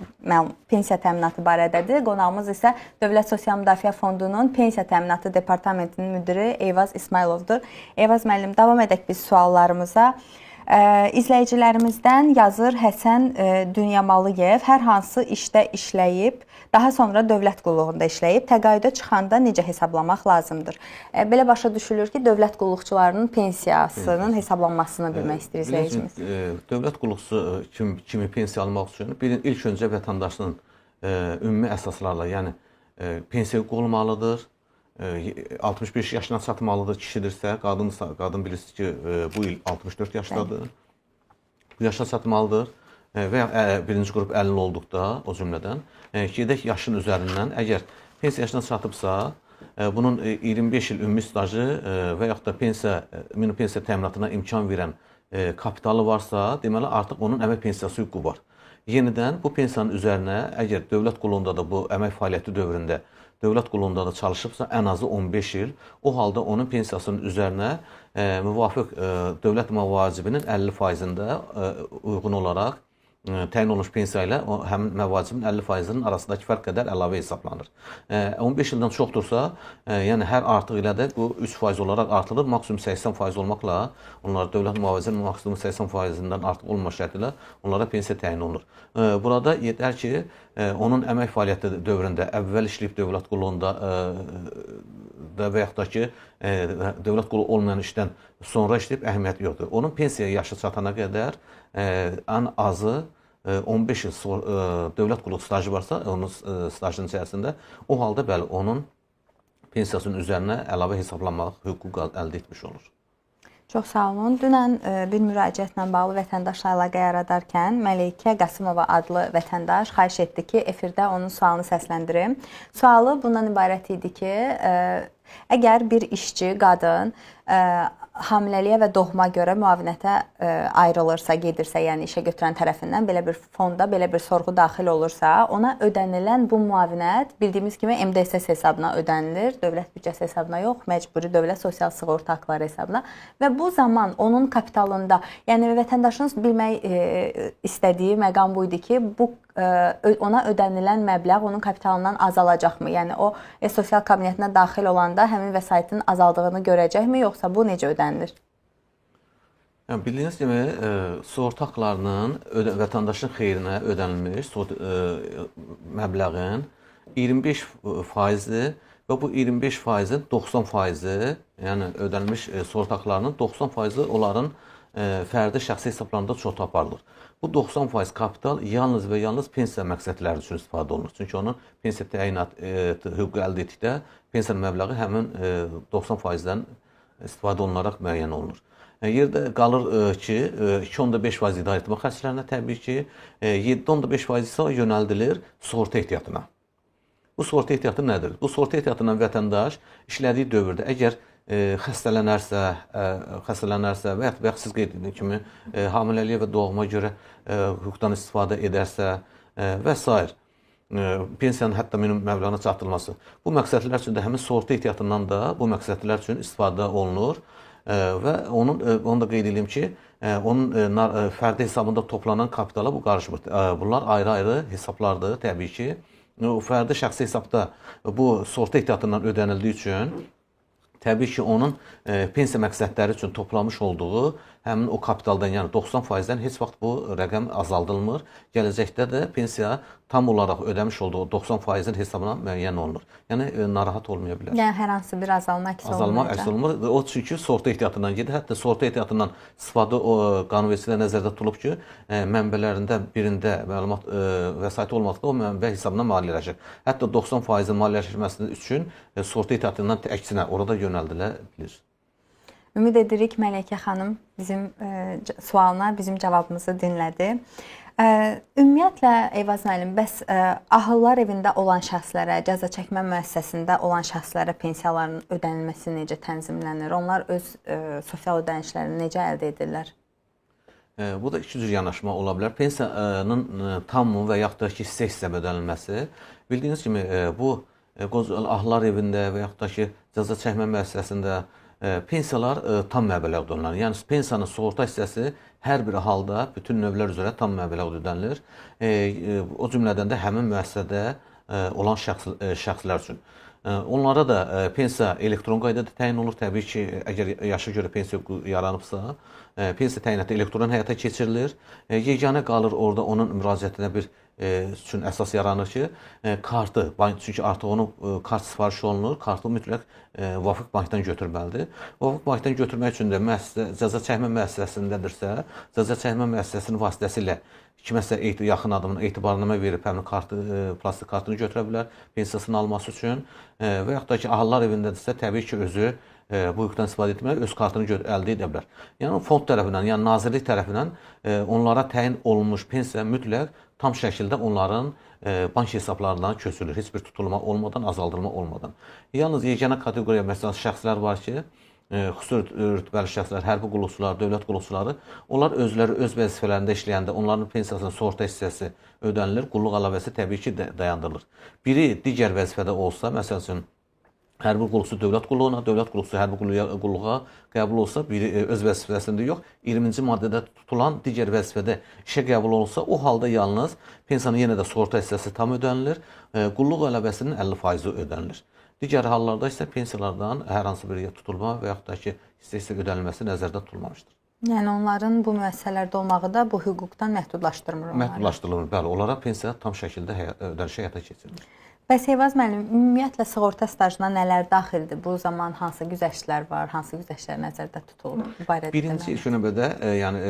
S1: təminatı barədədir. Qonağımız isə Dövlət Sosial Müdafiə Fondunun Pensiya Təminatı Departamentinin müdiri Eyvaz İsmayılovdur. Eyvaz müəllim, davam edək biz suallarımıza. İzləyicilərimizdən yazır Həsən Dünyamalıyev hər hansı işdə işləyib, daha sonra dövlət qulluğunda işləyib, təqaüdə çıxanda necə hesablamaq lazımdır? Belə başa düşülür ki, dövlət qulluqçularının pensiyasının hesablanmasını bilmək istəyir izləyicimiz.
S2: Dövlət qulluqçusu kimi pensiya almaq üçün ilk öncə vətəndaşın ümumi əsaslarla, yəni pensiya olmalıdır. 65 yaşına çatmalıdır kişidirsə, qadın bilirsiniz ki, bu il 64 yaşdadır. Bu yaşa çatmalıdır və birinci qrup 50 olduqda, o cümlədən, gedək yaşın üzərindən, əgər pensiya yaşına çatıbsa, bunun 25 il ümumi stajı və yaxud da ümumi pensiya təminatına imkan verən kapitalı varsa, deməli artıq onun əmək pensiyası hüququ var. Yenidən bu pensiyanın üzərinə, əgər dövlət qulluğunda da bu əmək fəaliyyəti dövründə dövlət qulluğunda da çalışıbsa, ən azı 15 il, o halda onun pensiyasının üzərinə müvafiq dövlət məvacibinin 50%-də uyğun olaraq təyin olunmuş pensiya ilə həmin məvacibin 50%-nin arasındakı fərq qədər əlavə hesablanır. 15 ildən çoxdursa, yəni hər artıq ilə də bu 3% olaraq artırılır, maksimum 80% olmaqla, onlara dövlət müvazibinin maksimum 80%-dən artıq olma şərti ilə onlara pensiya təyin olunur. Burada yetər ki, onun əmək fəaliyyəti dövründə əvvəl işləyib dövlət qulluğunda və yaxud da ki, dövlət qulluğu olmayan işdən sonra işləyib əhəmiyyəti yoxdur. Onun pensiya yaşı çatana qədər ən azı 15 il dövlət qulluq stajı varsa, onun stajının içərisində, o halda bəli, onun pensiyasının üzərinə əlavə hesablanmaq hüququ əldə etmiş olur.
S1: Çox sağ olun. Dünən bir müraciətlə bağlı vətəndaşla əlaqə yaradarkən Məleykə Qasımova adlı vətəndaş xahiş etdi ki, efirdə onun sualını səsləndirim. Sualı bundan ibarət idi ki, əgər bir işçi, qadın hamiləliyə və doğuma görə müavinətə ayrılırsa, gedirsə, yəni işə götürən tərəfindən belə bir fonda, belə bir sorğu daxil olursa, ona ödənilən bu müavinət bildiyimiz kimi MDSS hesabına ödənilir, dövlət büdcəsi hesabına yox, məcburi dövlət sosial sığorta haqları hesabına və bu zaman onun kapitalında, yəni vətəndaşın bilmək istədiyi məqam bu idi ki, ona ödənilən məbləğ onun kapitalından azalacaqmı? Yəni o sosial kabinetinə daxil olanda həmin vəsaitin azaldığını görəcəkmi, yoxsa bu necə ödənilir?
S2: Yəni, bildiyiniz kimi, sığorta haqlarının vətəndaşın xeyrinə ödənilmiş məbləğin 25%-dir və bu 25%-in 90%-i, yəni ödənilmiş sığorta haqlarının 90%-i onların fərdi şəxsi hesablarında çox aparılır. Bu 90% kapital yalnız və yalnız pensiya məqsədləri üçün istifadə olunur. Çünki onun pensiya təyinat hüququ əldə etdikdə pensiya məbləği həmin 90%-dən istifadə olunaraq müəyyən olunur. Yerdə qalır ki, 2.5% idarə etmə xərclərinə təbii ki, 7.5% isə yönəldilir sığorta ehtiyatına. Bu sığorta ehtiyatı nədir? Bu sığorta ehtiyatından vətəndaş işlədiyi dövrdə əgər xəstələnərsə və yaxud siz qeyd etdiyiniz kimi hamiləliyə və doğuma görə hüquqdan istifadə edərsə və s. Pensiyanın hətta minimum məbləğinə çatdırılması. Bu məqsədlər üçün də həmin sığorta ehtiyatından da bu məqsədlər üçün istifadə olunur və onu da qeyd edeyim ki, onun fərdi hesabında toplanan kapitala bu qarışmır. Bunlar ayrı-ayrı hesablardır təbii ki. Fərdi şəxsi hesabda bu sığorta ehtiyatından ödənildiyi üçün təbii ki, onun pensiya məqsədləri üçün toplamış olduğu həmin o kapitaldan, yəni 90%-dən heç vaxt bu rəqəm azaldılmır. Gələcəkdə də pensiya tam olaraq ödəmiş olduğu 90%-in hesabına müəyyən olunur. Yəni narahat olmaya bilər.
S1: Yəni hər hansı bir azalma əks olmayacaq.
S2: Azalma əks olunmur. O çünki sığorta ehtiyatından gedir. Hətta sığorta ehtiyatından istifadə qanunvericiliyə nəzərdə tutulub ki, mənbələrində birində məlumat vəsait olmadıqda o mənbə hesabına maliyyələşir. Hətta 90%-in maliyyələşməsi üçün sığorta ehtiyatından əksinə orada yönəldilə bilir.
S1: Ümid edirik Mələkə xanım bizim sualına bizim cavabımızı dinlədi. Ümumiyyətlə Eyvaz müəllim, bəs ahıllar evində olan şəxslərə, cəza çəkmə müəssisəsində olan şəxslərə pensiyaların ödənilməsi necə tənzimlənir? Onlar öz sosial ödənişlərini necə əldə edirlər?
S2: Bu da iki cür yanaşma ola bilər. Pensiyanın tamı və yaxud da ki, hissə ödənilməsi. Bildiyiniz kimi bu ahıllar evində və yaxud da ki, cəza çəkmə müəssisəsində pensiyalar tam məbləğ ödənilir. Yəni pensiyanın sığorta hissəsi hər bir halda bütün növlər üzrə tam məbləğ ödənilir. O cümlədən də həmin müəssisədə olan şəxslər üçün. Onlara da pensiya elektron qaydada təyin olunur. Təbii ki, əgər yaşa görə pensiya yaranıbsa, pensiya təyinatı elektron həyata keçirilir. Yeganə qalır orada onun müraciətinə bir üçün əsas yaranır ki, kartı, çünki artıq onun kart sifarişi olunur, kartı mütləq Vafıq bankdan götürməlidir. Vafıq bankdan götürmək üçün də cəza çəkmə müəssisəsindədirsə, cəza çəkmə müəssisəsinin vasitəsilə kiməsə yaxın adamın etibarnamə verib həmin kartı, plastik kartını götürə bilər pensiyasını alması üçün və yaxud da ki, ahıllar evindədirsə, təbii ki, özü bu hüquqdan istifadə etməyə öz kartını əldə edə bilər. Yəni fond tərəfindən, yəni nazirlik tərəfindən onlara təyin olunmuş pensiya mütləq tam şəkildə onların bank hesablarından köçürülür. Heç bir tutulma olmadan, azaldılma olmadan. Yalnız yeganə kateqoriya məsələn şəxslər var ki, xüsusi rütbəli şəxslər, hərbi qulluqçular, dövlət qulluqçuları, onlar özləri öz vəzifələrində işləyəndə onların pensiyasının sığorta hissəsi ödənilir, qulluq əlavəsi təbii ki dayandırılır. Biri digər vəzifədə olsa, məsəl üçün hərbi qulluqçu dövlət qulluğuna, dövlət qulluqçu hərbi qulluğa qəbul olsa, biri öz vəzifəsində yox, 20-ci maddədə tutulan digər vəzifədə işə qəbul olsa, o halda yalnız pensiyanın yenə də sığorta hissəsi tam ödənilir, qulluq əlavəsinin 50%-i ödənilir. Digər hallarda isə pensiyalardan hər hansı bir tutulma və yaxud da ki, hissə ödənilməsi nəzərdə tutulmamışdır.
S1: Yəni onların bu müəssisələrdə olmağı da bu hüquqdan məhdudlaşdırmır onları.
S2: Məhdudlaşdırılmır, bəli. Onlara pensiya tam şəkildə ödənişə həyata keçirilir.
S1: Bəs Eyvaz müəllim, ümumiyyətlə sığorta stajına nələr daxildir? Bu zaman hansı güzəştlər var, hansı güzəştlər nəzərdə tutulur?
S2: Birinci ilk növbədə, yəni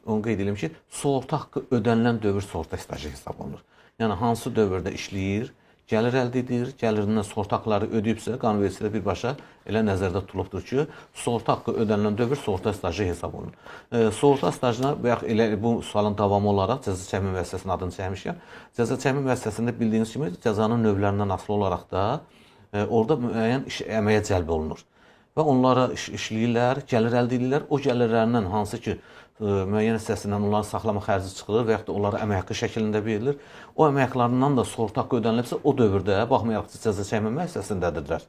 S2: onu qeyd edim ki, sığorta haqqı ödənilən dövr sığorta stajı hesab olunur. Yəni hansı dövrdə işləyir, gəlir əldə edir, gəlirindən sığorta haqqları ödəyibsə, qanunvericiliyə birbaşa elə nəzərdə tutulubdur ki, sığorta haqqı ödənilən dövr sığorta stajı hesab olunur. Sığorta stajına və yaxud elə bu sualın davamı olaraq cəza çəkmə müəssisəsinin adını çəkmişkən, cəza çəkmə müəssisəsində bildiyiniz kimi cəzanın növlərindən asılı olaraq da orada müəyyən əməyə cəlb olunur. Və onlara işləyirlər, gəlir əldə edirlər. O gəlirlərindən hansı ki, müəyyən hissəsindən onların saxlama xərci çıxılır və yaxud da onlara əmək haqqı şəklində verilir. O əmək haqqlarından da sığorta haqqı ödənilibsə, o dövrdə, baxmayaraq ki, cəza çəkmə müəssisəsindədirlər.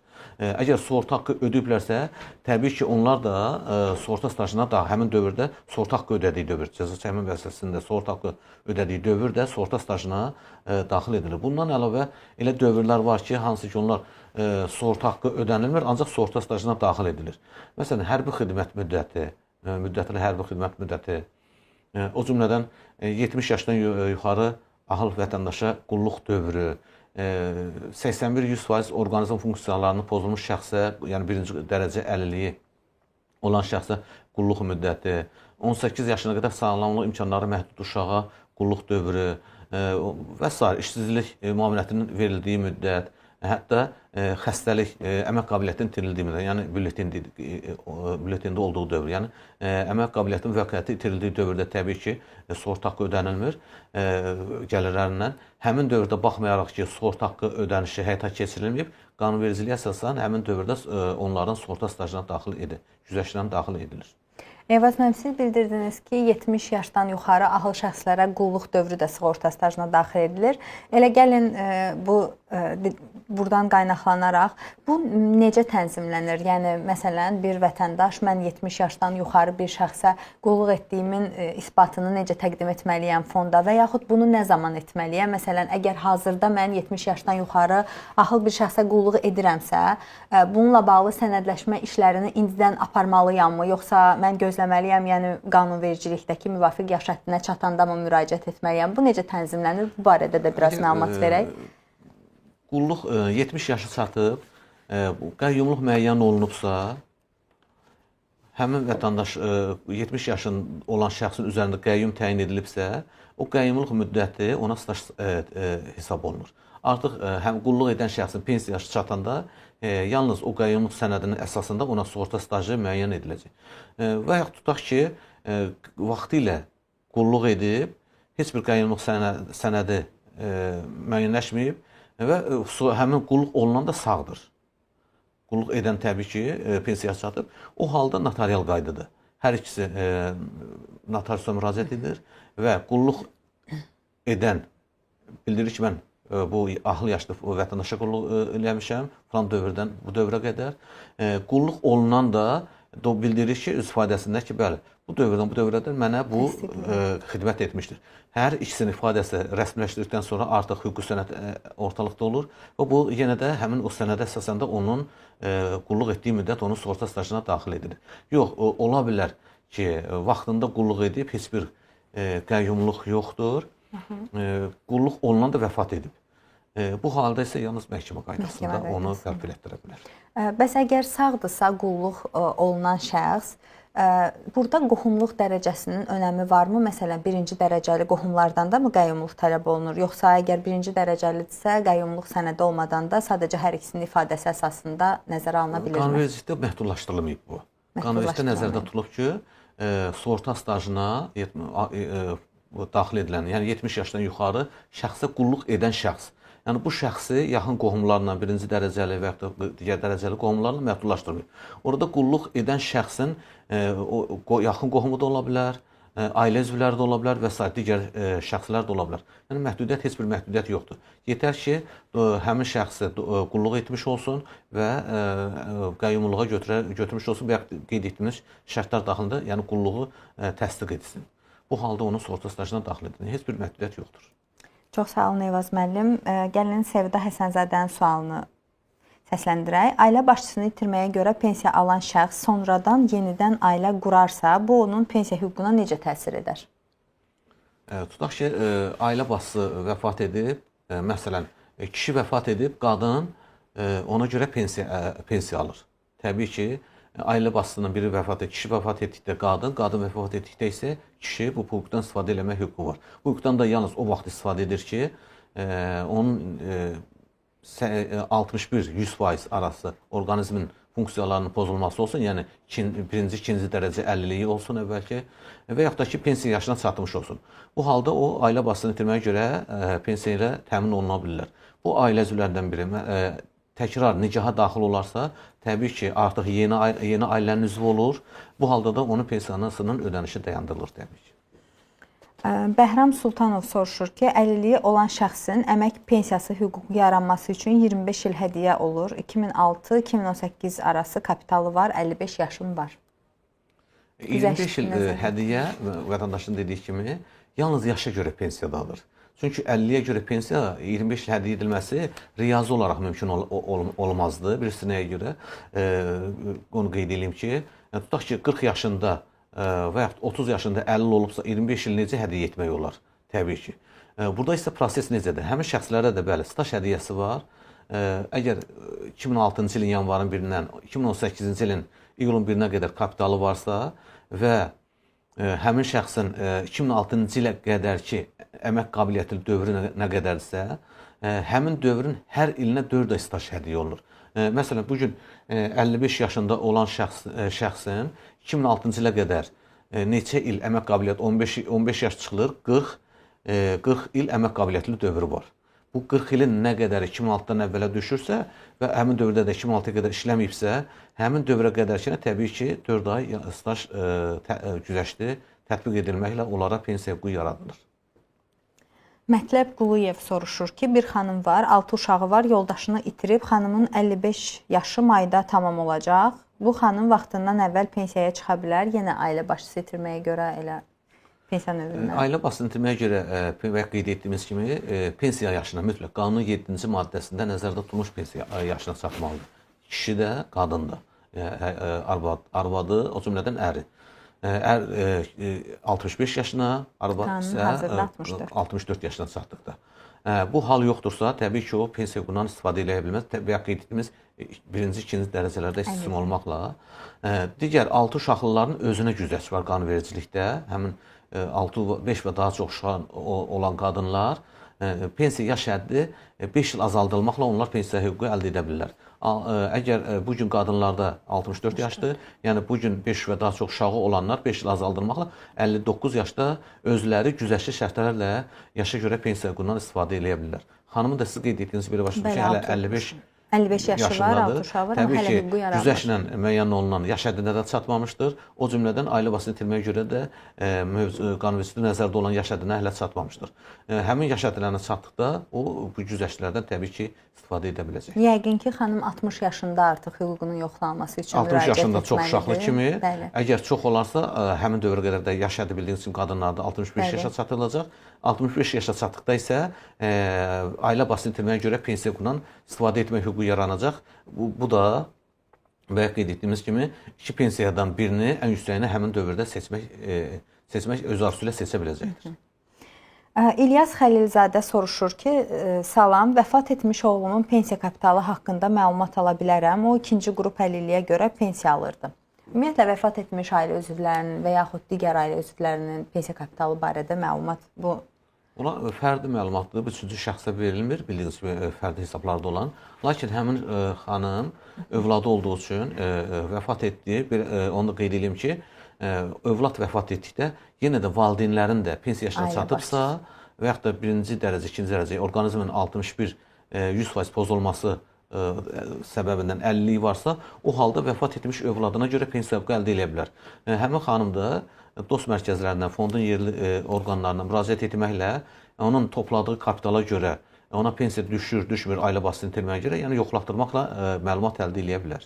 S2: Əgər sığorta haqqı ödəyiblərsə, təbii ki, onlar da sığorta stajına da həmin dövrdə sığorta haqqı ödədiyi dövr, cəza çəkmə müəssisəsində sığorta haqqı ödədiyi dövr də sığorta stajına daxil edilir. Bundan əlavə elə dövrlər var ki, hansı ki, onlar sığorta haqqı ödənilmir, ancaq sığorta stajına daxil edilir. Məsələn, hərbi xidmət müddəti, müddətli hərbi xidmət müddəti, o cümlədən 70 yaşdan yuxarı ahıl vətəndaşa qulluq dövrü, 81-100% orqanizm funksiyalarının pozulmuş şəxsə, yəni birinci dərəcə əlilliyi olan şəxsə qulluq müddəti, 18 yaşına qədər sağlamlıq imkanları məhdud uşağa qulluq dövrü və s. işsizlik müavinətinin verildiyi müddət, hətta xəstəlik, əmək qabiliyyətinin itirildiyi müddət, yəni bülletində olduğu dövr, yəni əmək qabiliyyətinin vəqəti itirildiyi dövrdə təbii ki, sığorta haqqı ödənilmir gəlirlərindən. Həmin dövrdə baxmayaraq ki, sığorta haqqı ödənişi həyata keçirilməyib, qanunvericiliyə əsasən həmin dövrdə onların sığorta stajına daxil edilir, güzəştlərinə daxil edilir.
S1: Eyvaz müəllim, siz bildirdiniz ki, 70 yaşdan yuxarı ahıl şəxslərə qulluq dövrü də sığorta stajına daxil edilir. Elə gəlin bu buradan qaynaqlanaraq bu necə tənzimlənir? Yəni məsələn bir vətəndaş mən 70 yaşdan yuxarı bir şəxsə qulluq etdiyimin isbatını necə təqdim etməliyəm fonda və yaxud bunu nə zaman etməliyəm? Məsələn, əgər hazırda mən 70 yaşdan yuxarı axıl bir şəxsə qulluq edirəmsə, bununla bağlı sənədləşmə işlərini indidən aparmalıyammı, yoxsa mən gözləməliyəm, yəni qanunvericilikdəki müvafiq yaş həddinə çatanda mı müraciət etməliyəm? Bu necə tənzimlənir? Bu barədə də biraz məlumat verək.
S2: Qulluq 70 yaşı çatıb, qəyyumluq müəyyən olunubsa, həmin vətəndaş 70 yaşın olan şəxsin üzərində qəyyum təyin edilibsə, o qəyyumluq müddəti ona staj hesab olunur. Artıq həm qulluq edən şəxsin pensiya yaşı çatanda yalnız o qəyyumluq sənədinin əsasında ona sığorta stajı müəyyən ediləcək. Və yaxud tutaq ki, vaxtilə qulluq edib, heç bir qəyyumluq sənədi müəyyənləşməyib, və həmin qulluq olunan da sağdır. Qulluq edən təbii ki, pensiyaya çatıb. O halda notarial qaydadır. Hər ikisi notariusa müraciət edir və qulluq edən bildirir ki, mən bu ahıl yaşlı vətəndaşa qulluq eləmişəm, falan dövrdən bu dövrə qədər. Qulluq olunan da bildirir ki, öz ifadəsində ki, bəli, bu dövrdən bu dövrədən mənə bu xidmət etmişdir. Hər ikisinin ifadəsi rəsmiləşdirdikdən sonra artıq hüquqi sənəd ortalıqda olur və bu yenə də həmin o sənədə əsasında onun qulluq etdiyi müddət onun sığorta stajına daxil edilir. Yox, ola bilər ki, vaxtında qulluq edib, heç bir qəyyumluq yoxdur, qulluq olunan da vəfat edib. Bu halda isə yalnız məhkəmə qaydasında onu bərpa etdirə bilər.
S1: Bəs əgər sağdırsa qulluq olunan şəxs, burada qohumluq dərəcəsinin önəmi varmı? Məsələn, birinci dərəcəli qohumlardan da mı qəyyumluq tələb olunur? Yoxsa əgər birinci dərəcəlidirsə, qəyyumluq sənədi olmadan da sadəcə hər ikisinin ifadəsi əsasında nəzərə alına bilirmi?
S2: Qanunvericilikdə məhdudlaşdırılmayıb bu. Qanunvericilikdə nəzərdə tutulub ki, sığorta stajına daxil edilən, yəni 70 yaşdan yuxarı şəxsə qulluq edən şəxs. Yəni bu şəxsi yaxın qohumlarla, birinci dərəcəli və ya digər dərəcəli qohumlarla məhdudlaşdırılır. Orada qulluq edən şəxsin yaxın qohumu da ola bilər, ailə üzvləri də ola bilər və s. digər şəxslər də ola bilər. Yəni məhdudiyyət, heç bir məhdudiyyət yoxdur. Yetər ki, həmin şəxsi qulluq etmiş olsun və qəyyumluğa götürmüş olsun və ya qeyd etdiyimiz şərtlər daxilində, yəni qulluğu təsdiq etsin. Bu halda onun sığorta stajına daxil edilir. Heç bir məhdudiyyət yoxdur.
S1: Çox sağ olun Eyvaz müəllim. Gəlin Səvidə Həsənzadənin sualını səsləndirək. Ailə başçısını itirməyə görə pensiya alan şəxs sonradan yenidən ailə qurarsa, bu onun pensiya hüququna necə təsir edər?
S2: Tutaq ki, ailə başçısı vəfat edib, məsələn, kişi vəfat edib, qadın ona görə pensiya alır. Təbii ki, ailə başçısının biri vəfat edir, kişi vəfat etdikdə qadın vəfat etdikdə isə kişi bu hüquqdan istifadə etmək hüququ var. Bu hüquqdan da yalnız o vaxt istifadə edir ki, onun 61-100% arası orqanizmin funksiyalarının pozulması olsun, yəni birinci, ikinci dərəcə əlilliyi olsun əvvəlki və yaxud da ki, pensiya yaşına çatmış olsun. Bu halda o ailə başçısını itirməyə görə pensiya ilə təmin oluna bilirlər. Bu ailə üzvlərindən biri təkrar nicaha daxil olarsa, təbii ki, artıq yeni ailənin üzvü olur. Bu halda da onun pensiyasının ödənişi dayandırılır təbii ki.
S1: Bəhram Sultanov soruşur ki, əlilliyi olan şəxsin əmək pensiyası hüququ yaranması üçün 25 il hədiyyə olur. 2006-2018 arası kapitalı var, 55 yaşım var.
S2: 25 il hədiyyə vətəndaşın dediyi kimi yalnız yaşa görə pensiyadadır. Çünki 50-yə görə pensiya 25 il hədiyyə edilməsi riyazi olaraq mümkün olmazdı. Birisi nəyə görə? Onu qeyd edeyim ki, tutaq ki, 40 yaşında və yaxud 30 yaşında 50 olubsa 25 il necə hədiyyə etmək olar? Təbii ki. Burada isə proses necədir? Həmin şəxslərdə də bəli, staj hədiyyəsi var. Əgər 2006-cı ilin yanvarın 1-dən 2018-ci ilin iyulun 1-nə qədər kapitalı varsa və həmin şəxsin 2006-cı ilə qədər ki, əmək qabiliyyətli dövrü nə qədərdirsə, həmin dövrün hər ilinə 4 ay staj hədiyyə olunur. Məsələn, bugün 55 yaşında olan şəxsin 2006-cı ilə qədər neçə il əmək qabiliyyəti, 15 yaş çıxılır, 40 il əmək qabiliyyətli dövrü var. Bu 40 ilin nə qədər 2006-dan əvvələ düşürsə və həmin dövrdə də 2006-ya qədər işləməyibsə, həmin dövrə qədərkənə təbii ki, 4 ay staj güzəşti tətbiq edilməklə onlara pensiya hüququ yaradılır.
S1: Mətləb Quluyev soruşur ki, bir xanım var, 6 uşağı var, yoldaşını itirib, xanımın 55 yaşı mayda tamam olacaq. Bu xanım vaxtından əvvəl pensiyaya çıxa bilər, yenə ailə başçısı itirməyə görə elə pensiya növündən.
S2: Ailə başçısını itirməyə görə və qeyd etdiyimiz kimi pensiya yaşına mütləq qanunun 7-ci maddəsində nəzərdə tutulmuş pensiya yaşına çatmalıdır. Kişi də, qadın da, arvadı, o cümlədən əri. Ər 65 yaşına, arvad isə 64 yaşına çatdıqda. Bu hal yoxdursa, təbii ki, o pensiya hüququndan istifadə edə bilməz və qeyd etdiyimiz birinci, ikinci dərəcələrdə istisna olmaqla digər 6 uşaqlıların özünə güzəşt var qanunvericilikdə. Həmin 5 və daha çox uşaq olan qadınlar pensiya yaş həddi 5 il azaldılmaqla onlar pensiya hüququ əldə edə bilirlər. Əgər bu gün qadınlarda 64 yaşdır, yəni bu gün 5 və daha çox uşağı olanlar 5 il azaldılmaqla 59 yaşda özləri güzəştli şərtlərlə yaşa görə pensiya hüququndan istifadə edə bilirlər. Xanımın da siz qeyd etdiyiniz belə başa düşün ki, hələ 55
S1: yaşı var, 6 uşağı var, amma hələ hüququ yaranmır.
S2: Güzəştlə müəyyən olunan yaş həddinə də çatmamışdır. O cümlədən ailə başçısını itirməyə görə də qanunvericilikdə nəzərdə olan yaş həddinə hələ çatmamışdır. Həmin yaş həddinə çatdıqda o bu güzəştlərdən təbii ki istifadə edə biləcək.
S1: Yəqin ki, xanım 60 yaşında artıq hüququnun yoxlanılması üçün
S2: 60 yaşında çox uşaqlı kimi,
S1: bəli.
S2: Əgər çox olarsa, həmin dövrə qədər də yaş həddi bildiyiniz kimi qadınlarda 65 yaşa çatılacaq. 65 yaşa çatdıqda isə ailə başçısını itirməyə görə pensiya hüququndan istifadə etmək hüququ yaranacaq. Bu da və qeyd etdiyimiz kimi iki pensiyadan birini ən yüksəyini həmin dövrdə seçmək öz arzusu ilə seçə biləcəkdir.
S1: İlyas Xəlilzadə soruşur ki, salam, vəfat etmiş oğlumun pensiya kapitalı haqqında məlumat ala bilərəm. O ikinci qrup əlilliyə görə pensiya alırdı. Ümumiyyətlə, vəfat etmiş ailə üzvlərinin və yaxud digər ailə üzvlərinin pensiya kapitalı barədə məlumat bu?
S2: Ona fərdi məlumatdır, bu üçüncü şəxsə verilmir, bildiyiniz kimi fərdi hesablarda olan. Lakin həmin xanım övladı olduğu üçün vəfat etdi. Onu da qeyd edeyim ki, övlad vəfat etdikdə yenə də valideynlərin də pensiya yaşına çatıbsa və yaxud da birinci dərəcə, ikinci dərəcə orqanizmin 61-100% pozulması səbəbindən əlilliyi varsa, o halda vəfat etmiş övladına görə pensiya hüququ əldə edə bilər. Həmin xanım da dost mərkəzlərindən, fondun yerli orqanlarına müraciət etməklə onun topladığı kapitala görə ona pensiya düşür, düşmür, ailə başçısını itirməyə görə, yəni yoxlatdırmaqla məlumat əldə edə bilər.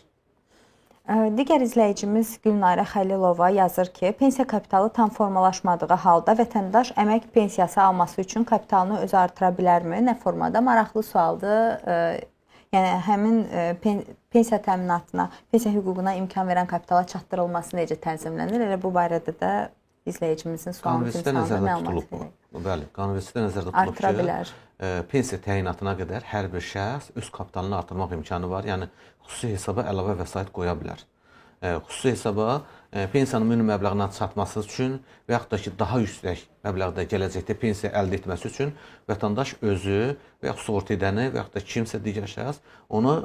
S1: Digər izləyicimiz Gülnarə Xəlilova yazır ki, pensiya kapitalı tam formalaşmadığı halda vətəndaş əmək pensiyası alması üçün kapitalını özü artıra bilərmi? Nə formada? Maraqlı sualdır. Yəni, həmin pensiya təminatına, pensiya hüququna imkan verən kapitala çatdırılması necə tənzimlənir? Elə bu barədə də izləyicimizin sualını timsalında məlumat verir.
S2: Bəli, qanunvericilikdə nəzərdə tutulub
S1: artıra bilər.
S2: Pensiya təyinatına qədər hər bir şəxs öz kapitalını artırmaq imkanı var. Yəni, xüsusi hesaba əlavə vəsait qoya bilər. Xüsusi hesaba pensiyanın minimum məbləğinə çatması üçün və yaxud da ki, daha yüksək məbləğdə gələcəkdə pensiya əldə etməsi üçün vətəndaş özü və yaxud sığorta edəni və yaxud da kimsə digər şəxs onu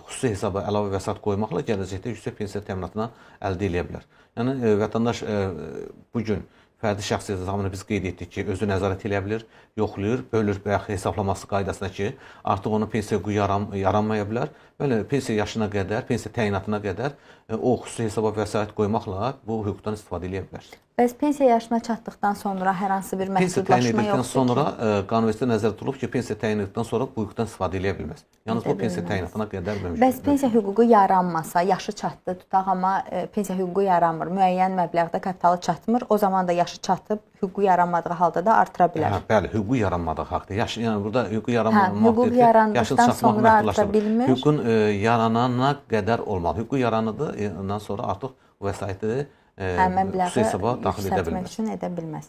S2: xüsusi hesaba əlavə vəsait qoymaqla gələcəkdə yüksək pensiya təminatına əldə edə bilər. Yəni, vətəndaş bugün fərdi şəxsi hesabını biz qeyd etdik ki, özü nəzarət edə bilir, yoxlayır, bölür və yaxud hesablaması qaydasına ki, artıq onun pensiya hüququ yaranmaya bilər. Belə pensiya yaşına qədər, pensiya təyinatına qədər o xüsusi hesaba vəsait qoymaqla bu hüquqdan istifadə edə bilər.
S1: Bəs pensiya yaşına çatdıqdan sonra hər hansı bir məhdudlaşma yoxdur ki?
S2: Sonra qanunvericilikdə nəzərdə tutulub ki, pensiya təyin etdikdən sonra bu hüquqdan istifadə edə bilməz. Yalnız bu pensiya təyinatına qədər mümkündür.
S1: Bəs pensiya hüququ yaranmasa, yaşı çatdı, tutaq, amma pensiya hüququ yaranmır, müəyyən məbləğdə kapitalı çatmır, o zaman da yaşı çatıb, hüququ yaranmadığı halda da artıra bilər.
S2: Bəli, hüququ yaranmadığı halda. Yəni burada hüququ yaranmamaq
S1: hüquq yarandıqdan sonra artıra bilmir.
S2: Hüququn yaranana qədər olmalı. Hüququ yarandı, ondan sonra artıq vəsaiti xüsusi hesaba daxil edə bilməz.
S1: Üçün edə bilməz.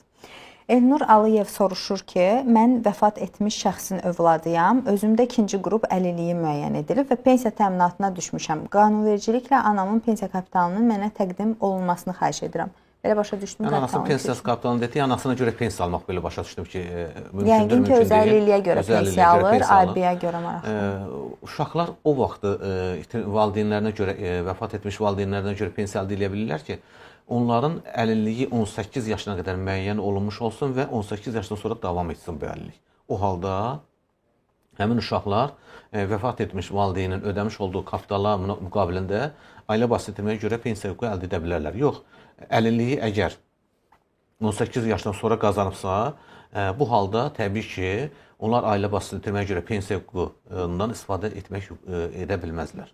S1: Elnur Aliyev soruşur ki, mən vəfat etmiş şəxsin övladıyam, özümdə ikinci qrup əlilliyi müəyyən edilib və pensiya təminatına düşmüşəm. Qanunvericiliklə anamın pensiya kapitalının mənə təqdim olunmasını xahiş edirəm. Belə başa düşdüm.
S2: Anasının pensiyası kapitalını dedi, anasına görə pensiya almaq belə başa düşdüm ki, mümkündür,
S1: yəqin ki, öz əlilliyə görə pensiya alır, aibiyə görə maraqlı.
S2: Uşaqlar o vaxtı valideynlərinə görə, vəfat etmiş valideynlərinə görə pensiya əldə edə bilirlər ki, onların əlilliyi 18 yaşına qədər müəyyən olunmuş olsun və 18 yaşdan sonra davam etsin bu əlillik. O halda həmin uşaqlar vəfat etmiş valideynin ödəmiş olduğu kapitala müqabilində ailə başçısını itirməyə görə pensiya hüququ əldə edə bilərlər. Yox, əlilliyi əgər 18 yaşdan sonra qazanıbsa, bu halda təbii ki, onlar ailə başçısını itirməyə görə pensiya hüququndan istifadə edə bilməzlər.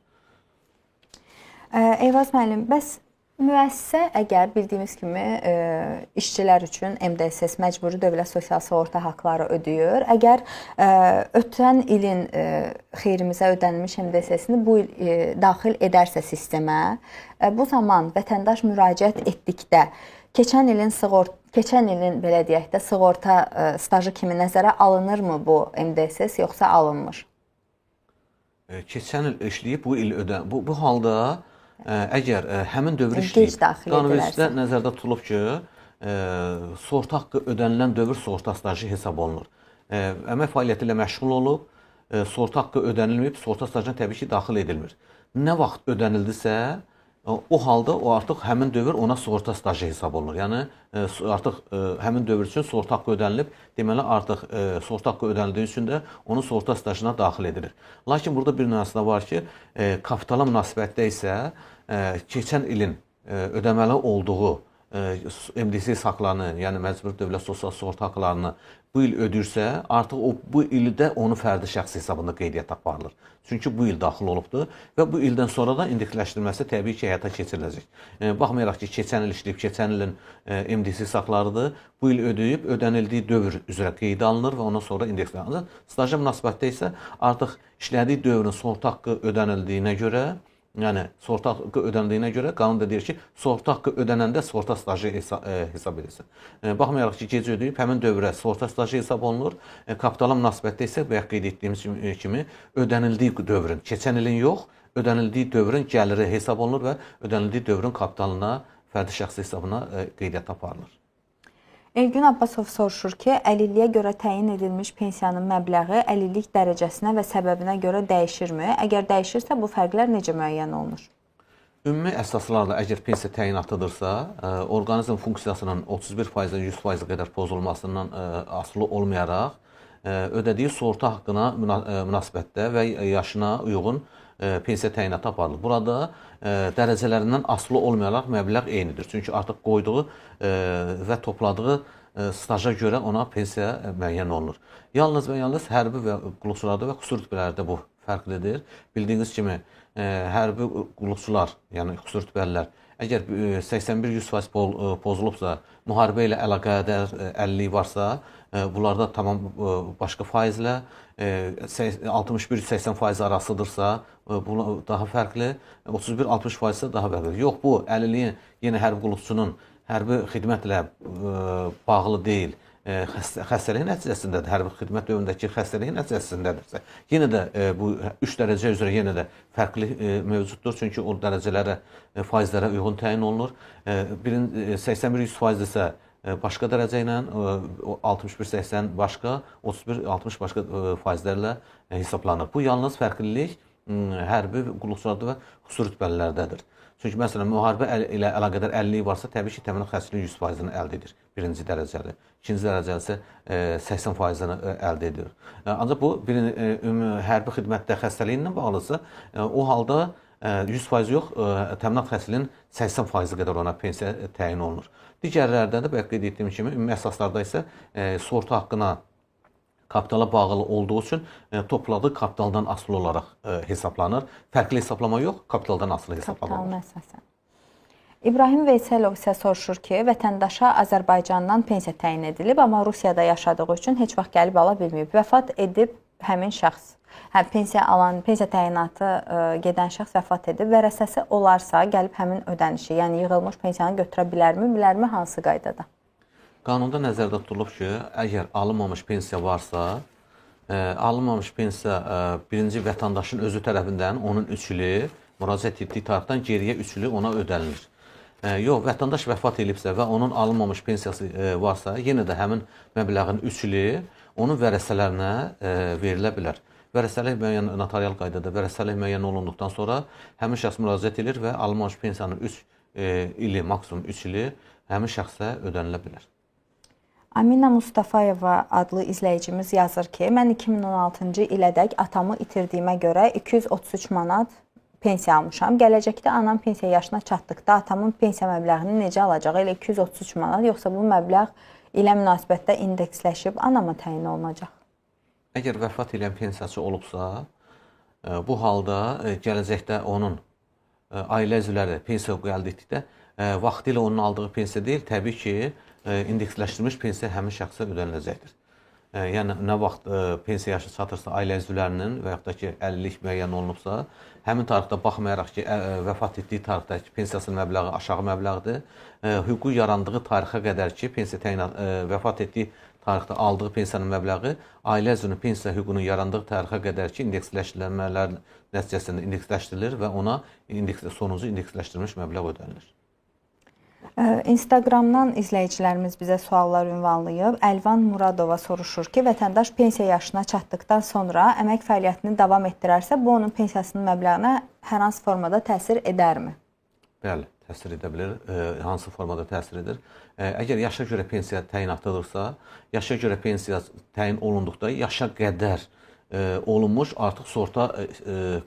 S1: Eyvaz müəllim, bəs müəssisə əgər bildiyimiz kimi işçilər üçün MDSS məcburi dövlət sosial sığorta haqqları ödəyir. Əgər ötən ilin xeyrimizə ödənilmiş MDSS-ni bu il daxil edərsə sistemə, bu zaman vətəndaş müraciət etdikdə keçən ilin belə deyək də sığorta stajı kimi nəzərə alınırmı bu MDSS yoxsa alınmır?
S2: Keçən il işləyib, bu il bu halda əgər həmin dövr işləyib, qanunvericilikdə nəzərdə tutulub ki, sığorta haqqı ödənilən dövr sığorta stajı hesab olunur. Əmək fəaliyyəti ilə məşğul olub, sığorta haqqı ödənilməyib, sığorta stajına təbii ki, daxil edilmir. Nə vaxt ödənildisə, o halda o artıq həmin dövr ona sığorta stajı hesab olunur. Yəni artıq həmin dövr üçün sığorta haqqı ödənilib, deməli artıq sığorta haqqı ödənildiyi üçün də onun sığorta stajına daxil edilir. Lakin burada bir nüans da var ki, kapitala münasibətdə isə keçən ilin ödəməli olduğu MDSS haqlarını, yəni məcburi dövlət sosial sığorta haqlarını bu il ödəyirsə, artıq bu ildə onun fərdi şəxs hesabında qeydiyyat aparılır. Çünki bu il daxil olubdur və bu ildən sonra da indeksləşdirilməsi təbii ki, həyata keçiriləcək. Baxmayaraq ki, keçən il işləyib, keçən ilin MDSS haqlarıdır, bu il ödəyib, ödənildiyi dövr üzrə qeydə alınır və ondan sonra indeksləşdirir. Staja münasibətdə isə artıq işlədiyi dövrün sığorta haqqı ödənildiyinə görə, yəni sığorta haqqı ödəndiyinə görə qanun da deyir ki, sığorta haqqı ödənəndə sığorta stajı hesab edilsin. Baxmayaraq ki, gec ödəyib, həmin dövrə sığorta stajı hesab olunur. Kapitala münasibətdə isə bayaq qeyd etdiyimiz kimi ödənildiyi dövrün, keçən ilin yox, ödənildiyi dövrün gəliri hesab olunur və ödənildiyi dövrün kapitalına, fərdi şəxs hesabına qeydiyyat aparılır.
S1: Elgün Abbasov soruşur ki, əlilliyə görə təyin edilmiş pensiyanın məbləği əlillik dərəcəsinə və səbəbinə görə dəyişirmi? Əgər dəyişirsə, bu fərqlər necə müəyyən olunur?
S2: Ümumi əsaslarla əgər pensiya təyin-atıdırsa, orqanizm funksiyasının 31%-dən 100% qədər pozulmasından asılı olmayaraq, ödədiyi sığorta haqqına münasibətdə və yaşına uyğun pensiya təyinatı aparılır. Burada dərəcələrindən asılı olmayaraq məbləğ eynidir. Çünki artıq qoyduğu və topladığı staja görə ona pensiya müəyyən olunur. Yalnız və yalnız hərbi və qulluqçularda və xüsusi rütbələrdə bu fərqlidir. Bildiyiniz kimi, hərbi qulluqçular, yəni xüsusi rütbəlilər, əgər 81-100% pozulubsa, müharibə ilə əlaqədar əlillik varsa, bunlarda tamam başqa faizlə 61-80% arasıdırsa, bu daha fərqli, 31-60% isə daha fərqli. Yox, bu əlilliyin yenə hərbi qulluqçunun hərbi xidmətlə bağlı deyil, xəstəliyin nəticəsindədir, hərbi xidmət dövründəki xəstəliyin nəticəsindədirsə, yenə də bu 3 dərəcə üzrə yenə də fərqli mövcuddur, çünki o dərəcələrə, faizlərə uyğun təyin olunur. 81-100% isə başqa dərəcə ilə, 61-80 başqa, 31-60 başqa faizlərlə hesablanır. Bu yalnız fərqlilik hərbi qulluqçularda və xüsusi rütbəlilərdədir. Çünki məsələn, müharibə ilə əlaqədar əlilliyi varsa, təbii ki, təmin xəstəliyin 100%-ni əldə edir, birinci dərəcəli. İkinci dərəcəli isə 80%-ni əldə edir. Ancaq bu, hərbi xidmətdə xəstəliyinlə bağlısa, o halda 100% yox, təminat xəstəliyinin 80% qədər ona pensiya təyin olunur. Digərlərdə də, bəlkə qeyd etdiyim kimi, ümumi əsaslarda isə sığorta haqqına kapitala bağlı olduğu üçün topladığı kapitaldan asılı olaraq hesablanır. Fərqli hesablama yox, kapitaldan asılı hesablama olur.
S1: Kapitalın əsasən. İbrahim Veysəlov isə soruşur ki, vətəndaşa Azərbaycandan pensiya təyin edilib, amma Rusiyada yaşadığı üçün heç vaxt gəlib ala bilməyib. Vəfat edib həmin şəxs. Pensiya təyinatı gedən şəxs vəfat edib, vərəsəsi olarsa gəlib həmin ödənişi, yəni yığılmış pensiyanı götürə bilərmi, hansı qaydada?
S2: Qanunda nəzərdə tutulub ki, əgər alınmamış pensiya varsa, alınmamış pensiya birinci vətəndaşın özü tərəfindən onun 3 ili müraciət etdiyi tarixdən geriyə 3 ili ona ödənilir. Yox, vətəndaş vəfat edibsə və onun alınmamış pensiyası varsa, yenə də həmin məbləğin 3 ili onun vərəsələrinə verilə bilər. Vərəsəlik müəyyən notarial qaydada vərəsəlik müəyyən olunduqdan sonra həmin şəxs müraciət edir və alınmamış pensiyanın 3 ili, maksimum 3 ili həmin şəxsə ödənilə bilər.
S1: Amina Mustafayeva adlı izləyicimiz yazır ki, mən 2016-cı ilədək atamı itirdiyimə görə 233 manat pensiya almışam. Gələcəkdə anam pensiya yaşına çatdıqda atamın pensiya məbləğini necə alacaq? Elə 233 manat, yoxsa bu məbləğ ilə münasibətdə indeksləşib anama təyin olunacaq?
S2: Əgər vəfat edən pensiyaçı olubsa, bu halda gələcəkdə onun ailə üzvləri pensiya hüququ əldə etdikdə vaxtilə onun aldığı pensiya deyil, təbii ki, indeksləşdirilmiş pensiya həmin şəxsə ödəniləcəkdir. Yəni, nə vaxt pensiya yaşı çatırsa ailə üzvlərinin və yaxud da ki, 50-lik müəyyən olunubsa, həmin tarixdə baxmayaraq ki, vəfat etdiyi tarixdəki pensiyasının məbləği aşağı məbləğdir, hüququ yarandığı tarixə qədər ki, pensiya təyinat vəfat etdiyi tarixdə aldığı pensiyanın məbləği ailə üzvünün pensiya hüququnun yarandığı tarixə qədər ki, indeksləşdirmələr nəticəsində indeksləşdirilir və ona sonuncu indeksləşdirilmiş məbləğ ödənilir.
S1: Instagramdan izləyicilərimiz bizə suallar ünvanlayıb. Əlvan Muradova soruşur ki, vətəndaş pensiya yaşına çatdıqdan sonra əmək fəaliyyətini davam etdirərsə, bu onun pensiyasının məbləğinə hər hansı formada təsir edərmi?
S2: Bəli, təsir edə bilər. Hansı formada təsir edir? Əgər yaşa görə pensiya təyinatlıdırsa, yaşa görə pensiya təyin olunduqda yaşa qədər olunmuş artıq sığorta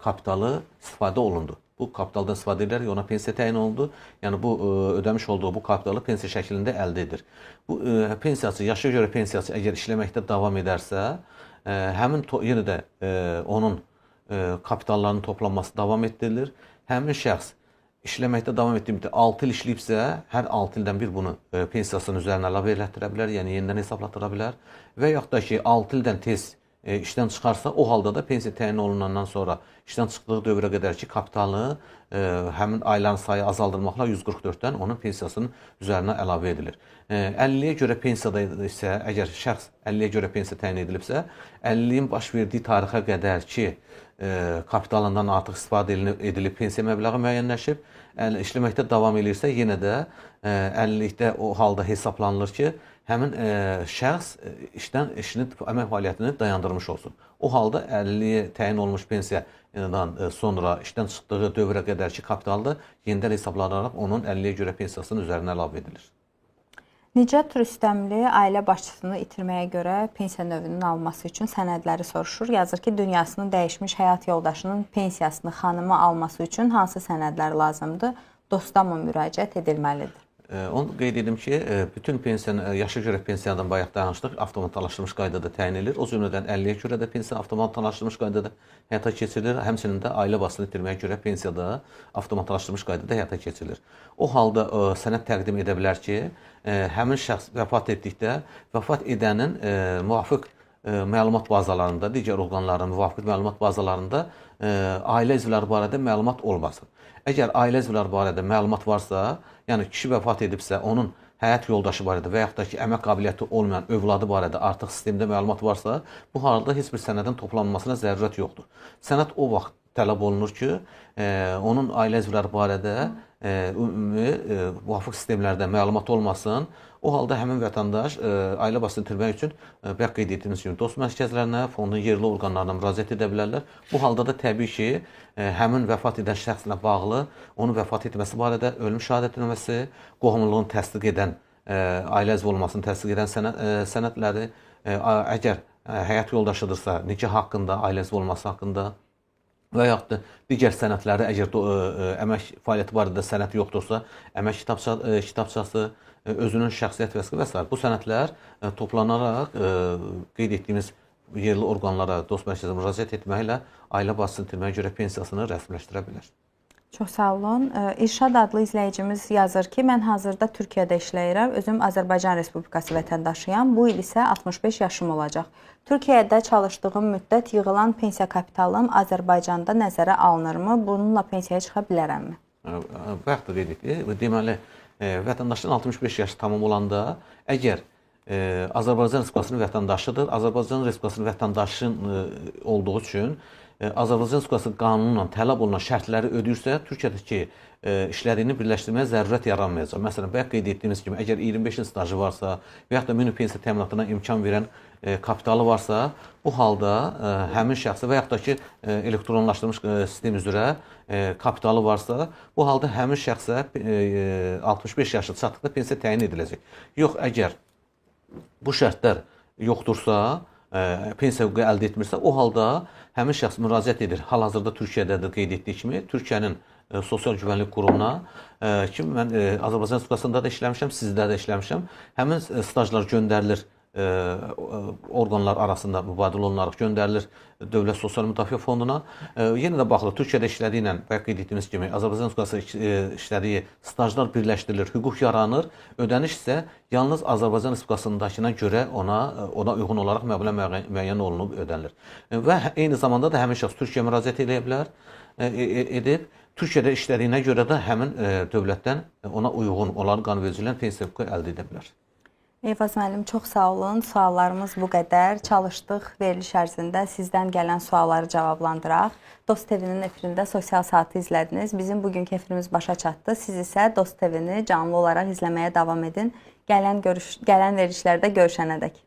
S2: kapitalı istifadə olundu. Bu kapitaldan istifadə edilərək ona pensiya təyin olundu. Yəni, bu ödəmiş olduğu bu kapitalı pensiya şəklində əldə edir. Bu pensiyaçı, yaşa görə pensiyaçı əgər işləməkdə davam edərsə, həmin yenə də onun kapitallarının toplanması davam etdirilir. Həmin şəxs işləməkdə davam etdiyi 6 il işləyibsə, hər 6 ildən bir bunu pensiyasının üzərinə əlavə elətdirə bilər, yəni yenidən hesablatdıra bilər. Və yaxud da ki, 6 ildən tez işdən çıxarsa, o halda da pensiya təyin olunandan sonra işdən çıxdığı dövrə qədər ki, kapitalı həmin ayların sayı azaldılmaqla 144-dən onun pensiyasının üzərinə əlavə edilir. 50-yə görə pensiyada isə, əgər şəxs 50-yə görə pensiya təyin edilibsə, 50-yin baş verdiyi tarixə qədər ki, kapitalından artıq istifadə edilib pensiya məbləği müəyyənləşib, işləməkdə davam edirsə, yenə də 50-likdə o halda hesablanılır ki, həmin şəxs əmək fəaliyyətini dayandırmış olsun. O halda 50-yə təyin olunmuş pensiyadan sonra işdən çıxdığı dövrə qədərki kapitalda yenidən hesablanaraq onun 50-yə görə pensiyasının üzərinə əlavə edilir.
S1: Nicat Rüstəmli ailə başçısını itirməyə görə pensiya növünün alması üçün sənədləri soruşur. Yazır ki, dünyasını dəyişmiş həyat yoldaşının pensiyasını xanımı alması üçün hansı sənədlər lazımdır? Dosta mı müraciət edilməlidir?
S2: Onu qeyd edim ki, bütün yaşa görə pensiyadan bayaq danışdıq, avtomatlaşdırılmış qaydada təyin edilir. O cümlədən 50-yə görə də pensiya avtomatlaşdırılmış qaydada həyata keçirilir. Həmçinin də ailə başçısını itirməyə görə pensiyada avtomatlaşdırılmış qaydada həyata keçirilir. O halda sənəd təqdim edə bilər ki, həmin şəxs vəfat etdikdə vəfat edənin müvafiq məlumat bazalarında, digər orqanların müvafiq məlumat bazalarında ailə üzvləri barədə məlumat olmasın. Əgər ailə üzvləri barədə məlumat varsa, yəni kişi vəfat edibsə, onun həyat yoldaşı barədə və yaxud da ki, əmək qabiliyyəti olmayan övladı barədə artıq sistemdə məlumat varsa, bu halda heç bir sənədin toplanmasına zərurət yoxdur. Sənəd o vaxt tələb olunur ki, onun ailə üzvləri barədə ümumi müvafiq sistemlərdə məlumat olmasın. O halda həmin vətəndaş ailə başçısını itirmək üçün bayaq qeyd etdiyimiz kimi dost mərkəzlərinə, fondun yerli orqanlarına müraciət edə bilərlər. Bu halda da təbii ki, həmin vəfat edən şəxslə bağlı onun vəfat etməsi barədə ölüm şəhadətnaməsi, qohumluğunu təsdiq edən, ailə üzvü olmasını təsdiq edən sənədləri, əgər həyat yoldaşıdırsa, nikah haqqında, ailə üzvü olması haqqında və yaxud da digər sənədləri, əgər əmək fəaliyyəti barədə sənəd yoxdursa, əmək kitabçası, özünün şəxsiyyət vəsiqi və s. Bu sənədlər toplanaraq qeyd etdiyimiz yerli orqanlara, dost mərkəzinə müraciət etməklə ailə başçısını itirməyə görə pensiyasını rəsmiləşdirə bilər.
S1: Çox sağ olun. İrşad adlı izləyicimiz yazır ki, mən hazırda Türkiyədə işləyirəm, özüm Azərbaycan Respublikası vətəndaşıyam, bu il isə 65 yaşım olacaq. Türkiyədə çalışdığım müddət yığılan pensiya kapitalım Azərbaycanda nəzərə alınırmı? Bununla pensiyaya çıxa bilərəmmi?
S2: Bayaq da qeyd etdik. Deməli, vətəndaşın 65 yaşı tamam olanda, əgər Azərbaycan Respublikasının vətəndaşıdır, Azərbaycan Respublikasının vətəndaşın olduğu üçün Azərbaycan Respublikası qanunla tələb olunan şərtləri ödəyirsə, Türkiyədəki işlərini birləşdirməyə zərurət yaranmayacaq. Məsələn, bayaq qeyd etdiyimiz kimi, əgər 25 il stajı varsa və yaxud da minimum pensiya təminatına imkan verən kapitalı varsa, bu halda həmin şəxsə və yaxud da ki, elektronlaşdırılmış sistem üzrə kapitalı varsa, bu halda həmin şəxsə 65 yaşı çatdıqda pensiya təyin ediləcək. Yox, əgər bu şərtlər yoxdursa, pensiya hüququ əldə etmirsə, o halda həmin şəxs müraciət edir. Hal-hazırda Türkiyədədir qeyd etdiyi kimi, Türkiyənin Sosial Güvənlik Qurumuna ki, mən Azərbaycan Respublikasında da işləmişəm, sizdə də işləmişəm. Həmin stajlar göndərilir orqanlar arasında mübadilə olunaraq göndərilir Dövlət Sosial Müdafiə Fonduna. Yenə də baxılır, Türkiyədə işlədiyi ilə, bayaq qeyd etdiyimiz kimi, Azərbaycan Respublikası işlədiyi stajlar birləşdirilir, hüquq yaranır, ödəniş isə yalnız Azərbaycan Respublikasındakına görə ona uyğun olaraq məbləğ müəyyən olunub ödənilir. Və eyni zamanda da həmin şəxs Türkiyəyə müraciət edə bilər, edib, Türkiyədə işlədiyinə görə də həmin dövlətdən ona uyğun olan qanunvericiliyin pensiya hüququ əldə edə bilər.
S1: Eyvaz müəllim, çox sağ olun. Suallarımız bu qədər. Çalışdıq veriliş ərzində sizdən gələn sualları cavablandıraq. Dost TV-nin efirində sosial saatı izlədiniz. Bizim bugünkü efirimiz başa çatdı. Siz isə Dost TV-ni canlı olaraq izləməyə davam edin. Gələn verilişlərdə görüşənədək.